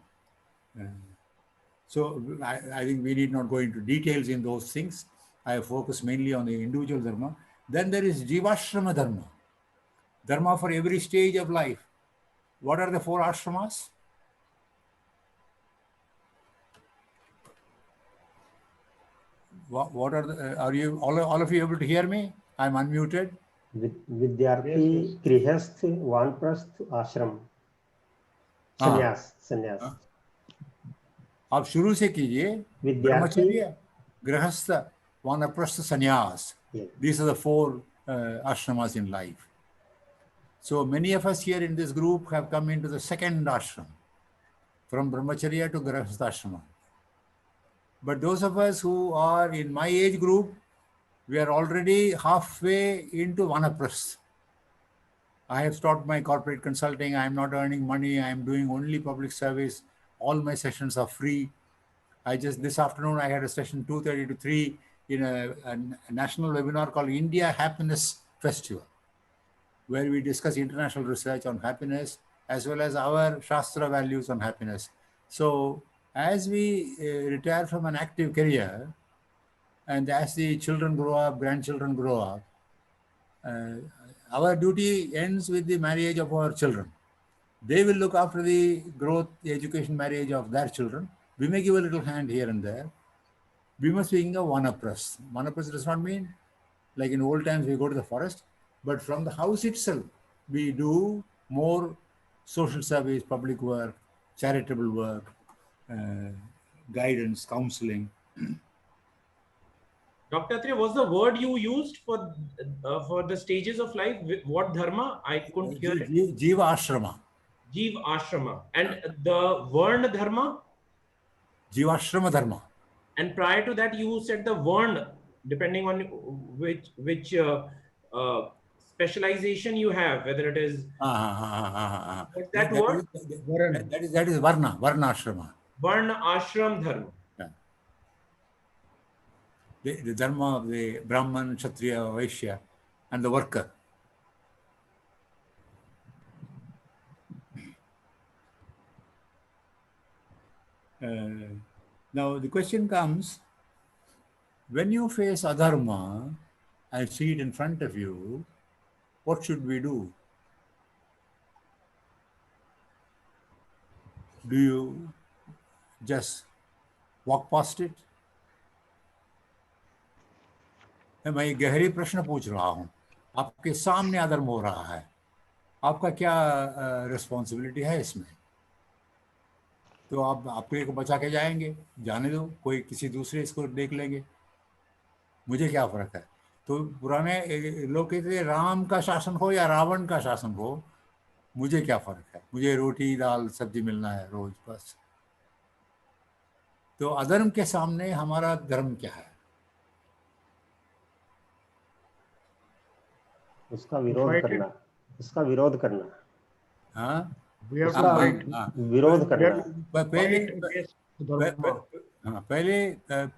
So I think we need not go into details in those things. I have focused mainly on the individual Dharma. Then there is Jivashrama Dharma. Dharma for every stage of life. What are the four ashramas? What are the, are you all of you able to hear me? I'm unmuted. Vidyarthi, Grihasth, Vanprasth, Ashram. Sannyas. आप शुरू से कीजिए. ब्रह्मचर्य, गृहस्थ, वानप्रस्थ, sannyas. These are the four ashramas in life. So many of us here in this group have come into the second ashram, from brahmacharya to grihastha ashrama. But those of us who are in my age group, we are already halfway into vanaprastha. I have stopped my corporate consulting. I am not earning money. I am doing only public service. All my sessions are free. This afternoon, I had a session 2:30 to 3 in a national webinar called India Happiness Festival, where we discuss international research on happiness as well as our Shastra values on happiness. So as we retire from an active career, and as the children grow up, grandchildren grow up, our duty ends with the marriage of our children. They will look after the growth, the education, marriage of their children. We may give a little hand here and there. We must be being a vanaprastha. Vanaprastha does not mean like in old times we go to the forest, but from the house itself, we do more social service, public work, charitable work, guidance, counseling. Dr. Atreya, what's the word you used for the stages of life? What dharma? I couldn't hear it. Jiva Ashrama. Jiva Ashrama. And the Varna dharma? Jivashrama dharma. And prior to that, you said the Varna, depending on which specialization you have, whether it is what's that word? That is Varna Ashrama. Varna Ashram dharma. The dharma of the Brahman, Kshatriya, Vaishya, and the worker. Now the question comes, when you face adharma and see it in front of you, what should we do? Do you just walk past it? मैं ये गहरी प्रश्न पूछ रहा हूँ, आपके सामने अधर्म हो रहा है, आपका क्या रिस्पॉन्सिबिलिटी है इसमें? तो आप अपने को बचा के जाएंगे, जाने दो, कोई किसी दूसरे इसको देख लेंगे, मुझे क्या फर्क है? तो पुराने लोग कहते थे राम का शासन हो या रावण का शासन हो, मुझे क्या फर्क है, मुझे रोटी दाल सब्जी मिलना है रोज बस। तो अधर्म के सामने हमारा धर्म क्या है? उसका विरोध करना, उसका विरोध करना। हाँ, विरोध करना। पहले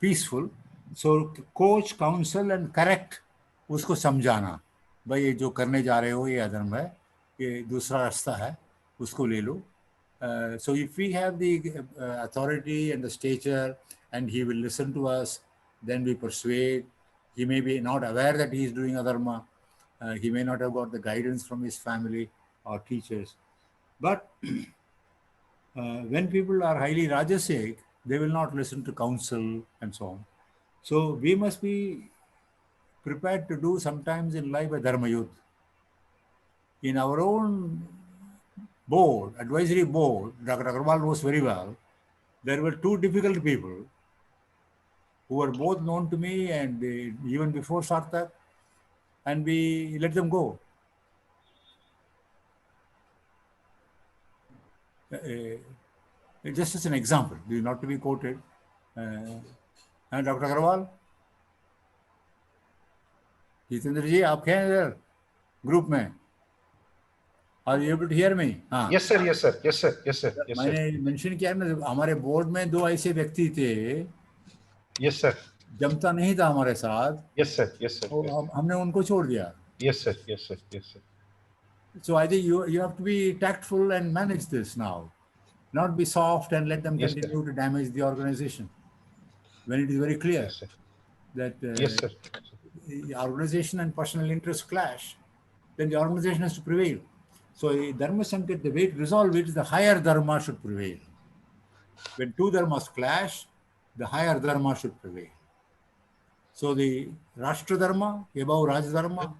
peaceful, so coach, counsel and correct, उसको समझाना, भाई ये जो करने जा रहे हो ये अधर्म है, ये दूसरा रास्ता है, उसको ले लो। So if we have the authority and the stature and he will listen to us, then we persuade. He may be not aware that he is doing adharma. He may not have got the guidance from his family or teachers. But when people are highly rajasic, they will not listen to counsel and so on. So we must be prepared to do sometimes in life a dharma yudh. In our own board, advisory board, Dr. Agarwal knows very well, there were two difficult people who were both known to me and even before Sarthak, and we let them go. Just as an example, this is not to be quoted. And Dr. Agarwal, Jitendra ji, आप हैं इधर group में? Are you able to hear me? हाँ. Yes sir, yes sir, yes sir, yes sir. Yes, मैंने mention किया ना, हमारे board में दो ऐसे व्यक्ति थे. Yes sir. जमता नहीं था हमारे साथ. Yes sir, yes sir. और हमने उनको छोड़ दिया. Yes sir, yes sir, yes sir. So I think you have to be tactful and manage this now, not be soft and let them continue to damage the organization. When it is very clear that the organization and personal interests clash, then the organization has to prevail. So Dharma Sankat, the way to resolve it is the higher Dharma should prevail. When two Dharmas clash, the higher Dharma should prevail. So the Rashtra Dharma above Raj Dharma,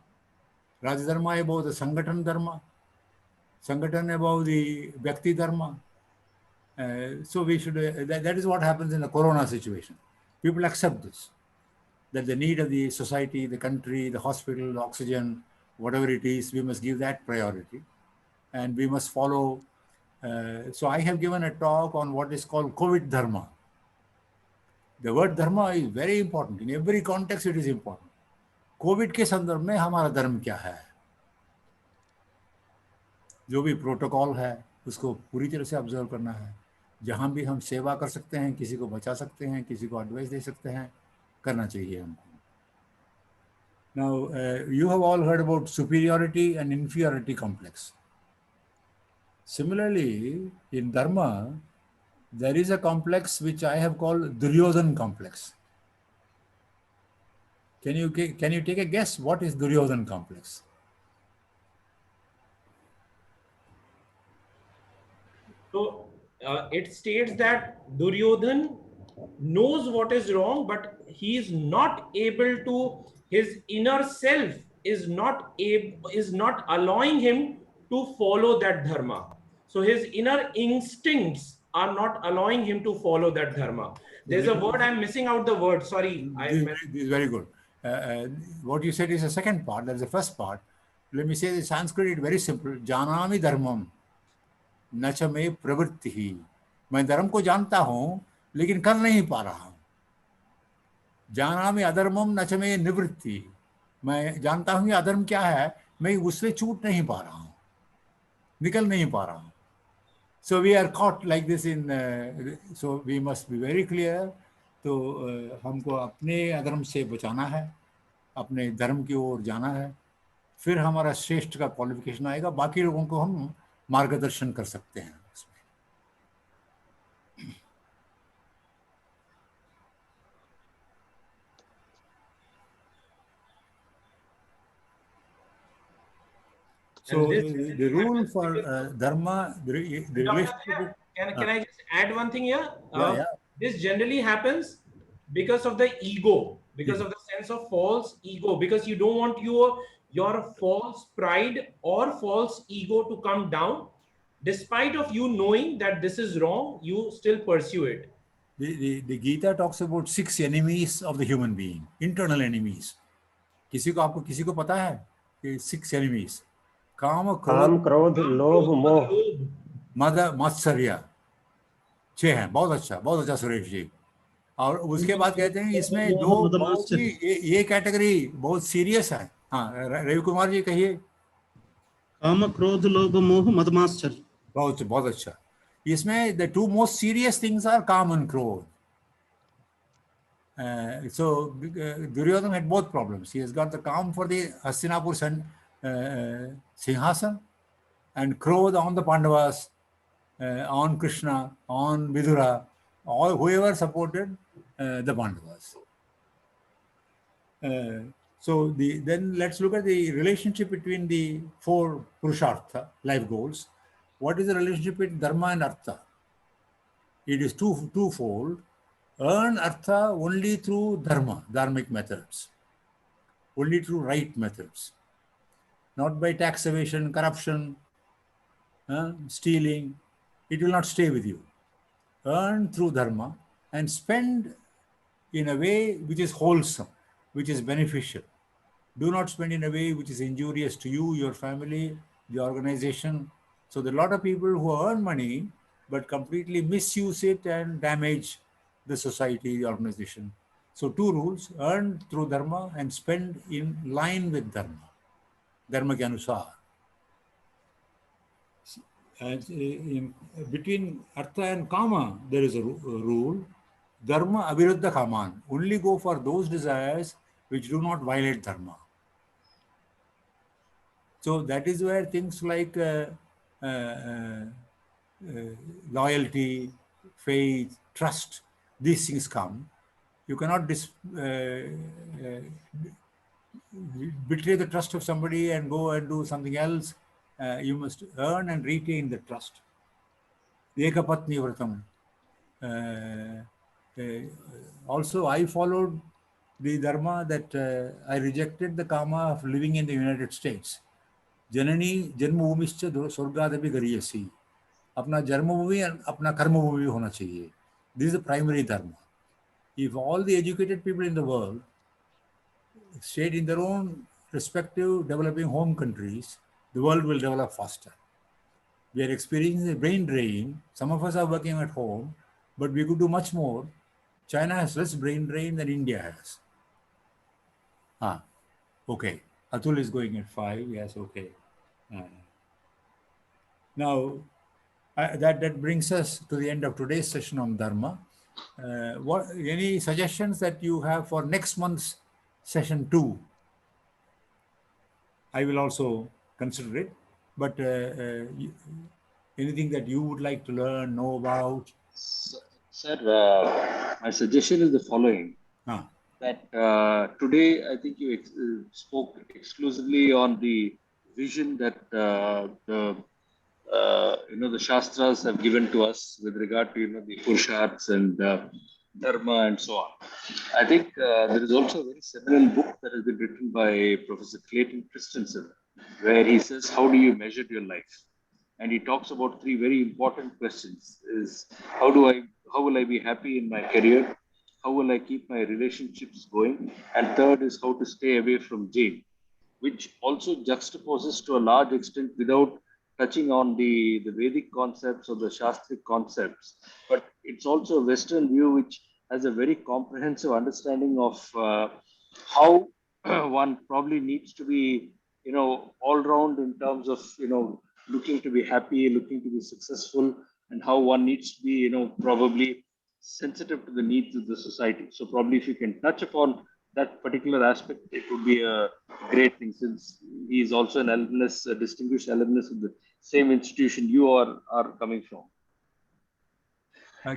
Raj Dharma above the Sangathan Dharma, Sangathan above the Vyakti Dharma. So we should, that is what happens in the Corona situation. People accept this, that the need of the society, the country, the hospital, the oxygen, whatever it is, we must give that priority. And we must follow. So I have given a talk on what is called COVID Dharma. The word Dharma is very important. In every context, it is important. COVID के संदर्भ में हमारा धर्म क्या है? जो भी protocol है, उसको पूरी तरह से ऑब्जर्व करना है. जहाँ भी हम सेवा कर सकते हैं, किसी को बचा सकते हैं, किसी को एडवाइस दे सकते हैं, करना चाहिए हमको. Now, you have all heard about superiority and inferiority complex. Similarly, in Dharma, there is a complex which I have called Duryodhan complex. Can you take a guess what is Duryodhan complex? So it states that Duryodhan knows what is wrong, but he is not able to. His inner self is not allowing him to follow that dharma. So his inner instincts are not allowing him to follow that dharma. There's a word I'm missing out the word. Sorry, This is very good. What you said is the second part. That's the first part. Let me say the Sanskrit is very simple. Janami dharmam नच में प्रवृत्ति ही. मैं धर्म को जानता हूं लेकिन कर नहीं पा रहा हूं. जानामि अधर्मम नच में निवृत्ति. मैं जानता हूं कि अधर्म क्या है, मैं उससे छूट नहीं पा रहा हूं, निकल नहीं पा रहा हूं. So we are caught like this in so we must be very clear. तो हमको अपने अधर्म से बचाना है, अपने धर्म की ओर जाना है, फिर हमारा श्रेष्ठ का क्वालिफिकेशन आएगा, बाकी लोगों को हम मार्गदर्शन कर सकते हैं उसमें. So the rule for dharma, the relationship. Can I just add one thing here? Yeah. This generally happens because of the ego, because of the sense of false ego, because you don't want your false pride or false ego to come down. Despite of you knowing that this is wrong, you still pursue it. The Gita talks about 6 enemies of the human being, internal enemies. किसी को पता है कि 6 enemies? काम, क्रोध, लोभ, मोह, मद, मात्सर्य. 6 हैं. बहुत अच्छा सुरेश जी. और उसके बाद कहते हैं इसमें ये कैटेगरी बहुत सीरियस है. हाँ, रवि कुमार जी कहिए. काम, क्रोध, लोभ, मोह, मद, मात्सर्य. बहुत अच्छा. इसमें the 2 most serious things are काम and क्रोध. So Duryodhana had both problems. He has got the काम for the Hastinapur Sinhasan, and Krodh on the Pandavas, on Krishna, on Vidura, all whoever supported the Pandavas. So then let's look at the relationship between the 4 Purushartha, life goals. What is the relationship between Dharma and Artha? It is twofold. Earn Artha only through Dharma, dharmic methods, only through right methods. Not by tax evasion, corruption, stealing. It will not stay with you. Earn through dharma and spend in a way which is wholesome, which is beneficial. Do not spend in a way which is injurious to you, your family, the organization. So there are a lot of people who earn money but completely misuse it and damage the society, the organization. So 2 rules: earn through dharma and spend in line with dharma. Dharma ke anusar. And between Artha and Kama, there is a rule. Dharma aviruddha kaman. Only go for those desires which do not violate dharma. So that is where things like loyalty, faith, trust, these things come. You cannot betray the trust of somebody and go and do something else. You must earn and retain the trust. Ekapatni vratam. Also, I followed the dharma that I rejected the karma of living in the United States. Janani janmabhumischa swargadapi gariyasi. Apna janmabhumi and apna karmabhumi hona chahiye. This is the primary dharma. If all the educated people in the world stayed in their own respective developing home countries, the world will develop faster. We are experiencing a brain drain. Some of us are working at home, but we could do much more. China has less brain drain than India has. Okay. Atul is going at 5. Yes, okay. Now, that brings us to the end of today's session on Dharma. what any suggestions that you have for next month's session 2? I will also consider it, but anything that you would like to learn, know about? Sir, my suggestion is the following. That today, I think you spoke exclusively on the vision that the Shastras have given to us with regard to the Purusharths and Dharma and so on. I think there is also a very seminal book that has been written by Professor Clayton Christensen, where he says, how do you measure your life? And he talks about 3 very important questions: is how will I be happy in my career? How will I keep my relationships going? And third is how to stay away from jail, which also juxtaposes to a large extent, without touching on the Vedic concepts or the Shastric concepts. But it's also a Western view which has a very comprehensive understanding of how one probably needs to be, all round in terms of, looking to be happy, looking to be successful, and how one needs to be, probably sensitive to the needs of the society. So probably if you can touch upon that particular aspect, it would be a great thing, since he is also an alumnus, a distinguished alumnus of the same institution you are coming from.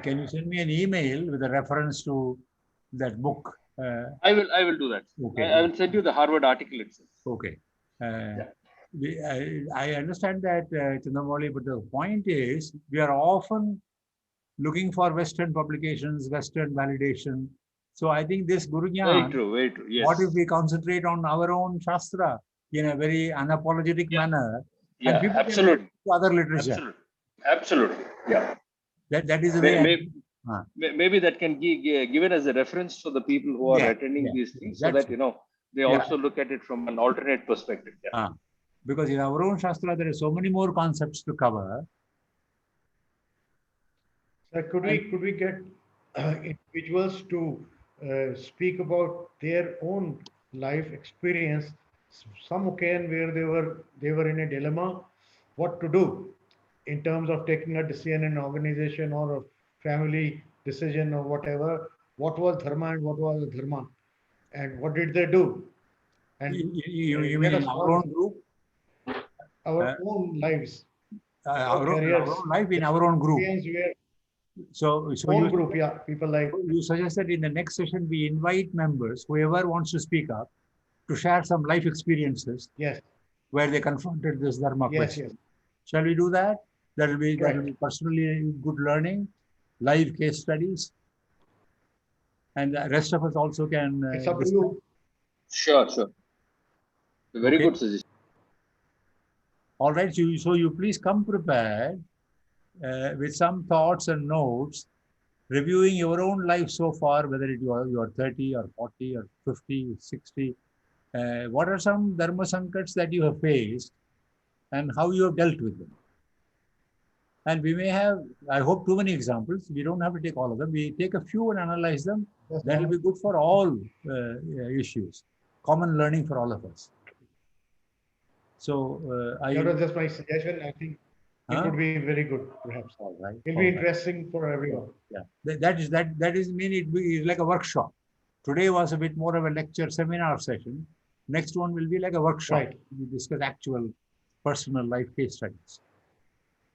Can you send me an email with a reference to that book? I will do that. Okay. I will send you the Harvard article itself. Okay. I understand that, Chandramouli, but the point is, we are often looking for Western publications, Western validation. So I think this Guru Gyan, very true. Yes. What if we concentrate on our own Shastra in a very unapologetic manner? Yeah, and people absolutely. Can other literature. Absolutely. Yeah. That is the way. Maybe that can be given as a reference for the people who are attending these things, so that they also look at it from an alternate perspective. Yeah. Because in our own Shastra, there are so many more concepts to cover. Could we get individuals to speak about their own life experience, some occasion where they were in a dilemma, what to do in terms of taking a decision in an organization or a family decision or whatever? What was dharma and what was dharma, and what did they do? And you mean in our own group? Our own lives. Our own life in our own group. So own group, people like. You suggest that in the next session we invite members, whoever wants to speak up, to share some life experiences. Yes. Where they confronted this dharma question. Yes. Shall we do that? That will be personally good learning, live case studies, and the rest of us also can. It's up to you. Sure. Very good suggestion. All right, so you please come prepared with some thoughts and notes, reviewing your own life so far, whether you are 30 or 40 or 50, 60. What are some dharma sankats that you have faced and how you have dealt with them? And we may have, I hope, too many examples. We don't have to take all of them. We take a few and analyze them. That will be good for all issues. Common learning for all of us. So that was just my suggestion. I think it would be very good, perhaps. All right. It'll be interesting for everyone. Yeah, that is mean it be like a workshop. Today was a bit more of a lecture seminar session. Next one will be like a workshop. Right. We discuss actual personal life case studies.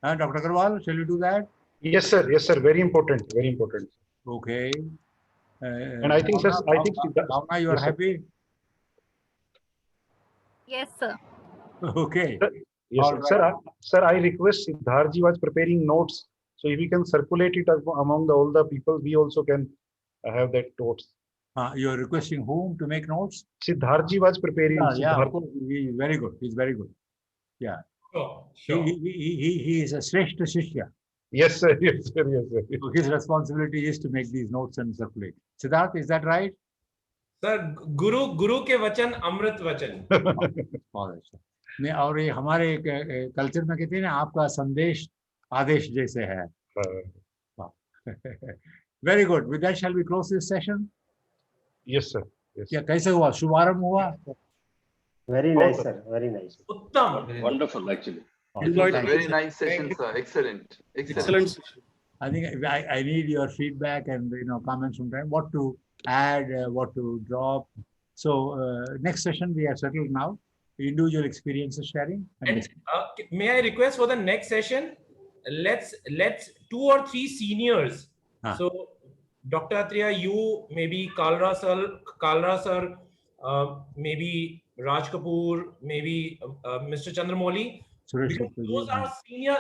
Dr. Agarwal, shall we do that? Yes, sir. Yes, sir. Very important. Very important. Okay. And I think, sir, Bhavna, you are happy? Yes, sir. Okay. Yes, sir. I request Siddharji was preparing notes. So if we can circulate it among all the people, we also can have that notes. You are requesting whom to make notes? Siddharji was preparing. Yeah, of course. Very good. He's very good. Yeah. Sure. He is a Shrestha Shishya. Yes, sir. Yes, sir. Yes, sir. So his responsibility is to make these notes and circulate. Siddharth, is that right? Sir, Guru के वचन अमृत वचन. नहीं, और ये हमारे culture में कहते हैं ना, आपका संदेश आदेश जैसे है. Very good. With that, shall we close this session? Yes, sir. Yes. क्या कैसे हुआ? शुभारंभ हुआ? Very nice, sir. Very nice. उत्तम. Wonderful, actually. Very nice session, sir. Excellent. Excellent session. I think I need your feedback and comments from time. What to add, what to drop. So next session we are settled now. Individual experiences sharing. And may I request for the next session? Let's 2 or 3 seniors. So Dr. Atreya, you, maybe Kalra sir, maybe Raj Kapoor, maybe Mr. Chandramouli. Because those are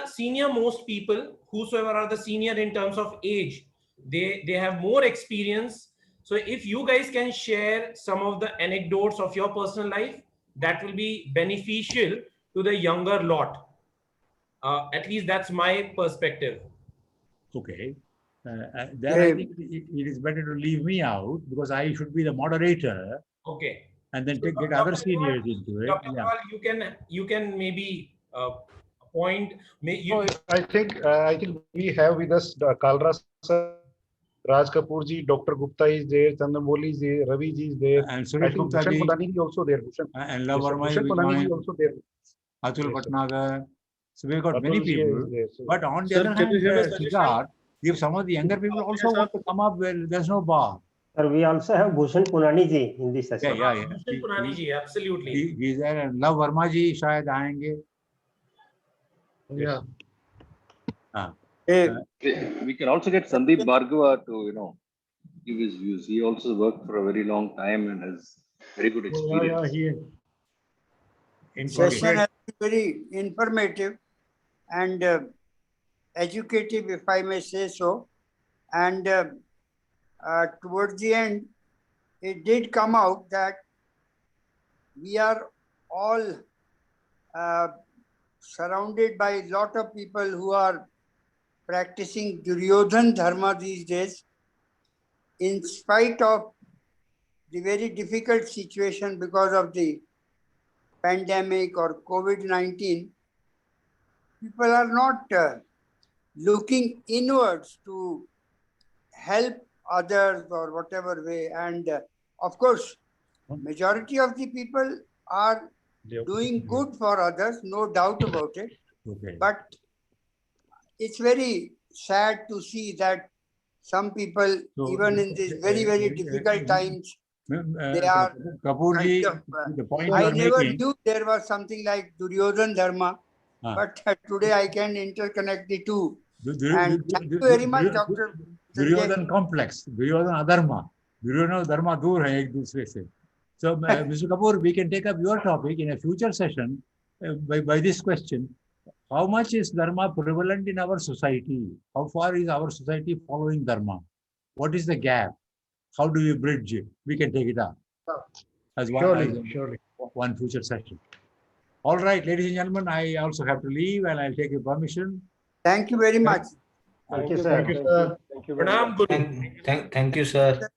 senior most people, whosoever are the senior in terms of age. They have more experience. So if you guys can share some of the anecdotes of your personal life, that will be beneficial to the younger lot. At least that's my perspective. Okay. I think it is better to leave me out because I should be the moderator. Okay. And then get other seniors into it. Dr. Kawal, you can maybe appoint. I think we have with us Kalra sir, Raj Kapoor ji, Dr. Gupta is there, Chandramouli is there, Ravi ji is there. And I think Bhushan Kodani is also there. And Love Verma is also there. Atul Bhatnagar. So we've got many people. But on the other hand, Siddharth, if some of the younger people also want to come up, well, there's no bar. Sir, we also have Bhushan Punani ji in this session. Yeah. Bhushan Punani ji, absolutely. He's there, and Love Verma ji shayad aayenge. Yeah. We can also get Sandeep Bhargava to, give his views. He also worked for a very long time and has very good experience. Session has been very informative and educative, if I may say so. And towards the end, it did come out that we are all surrounded by a lot of people who are practicing Duryodhan Dharma these days, in spite of the very difficult situation because of the pandemic or COVID-19. People are not looking inwards to help others or whatever way. And of course, majority of the people are doing good for others, no doubt about it. Okay. But it's very sad to see that some people, even in these very, very difficult times, they are Kapoorji, the point I never knew there was something like Duryodhan Dharma, but today I can interconnect the two. And thank you very much, Dr. Duryodhan complex, Duryodhan Adharma. Duryodhan Dharma dur hai ek dusre se. So, Mr. Kapoor, we can take up your topic in a future session by this question. How much is Dharma prevalent in our society? How far is our society following Dharma? What is the gap? How do we bridge it? We can take it up as one future session. All right, ladies and gentlemen, I also have to leave and I'll take your permission. Thank you very much. Thank you, sir. Thank you, sir. Thank you, sir.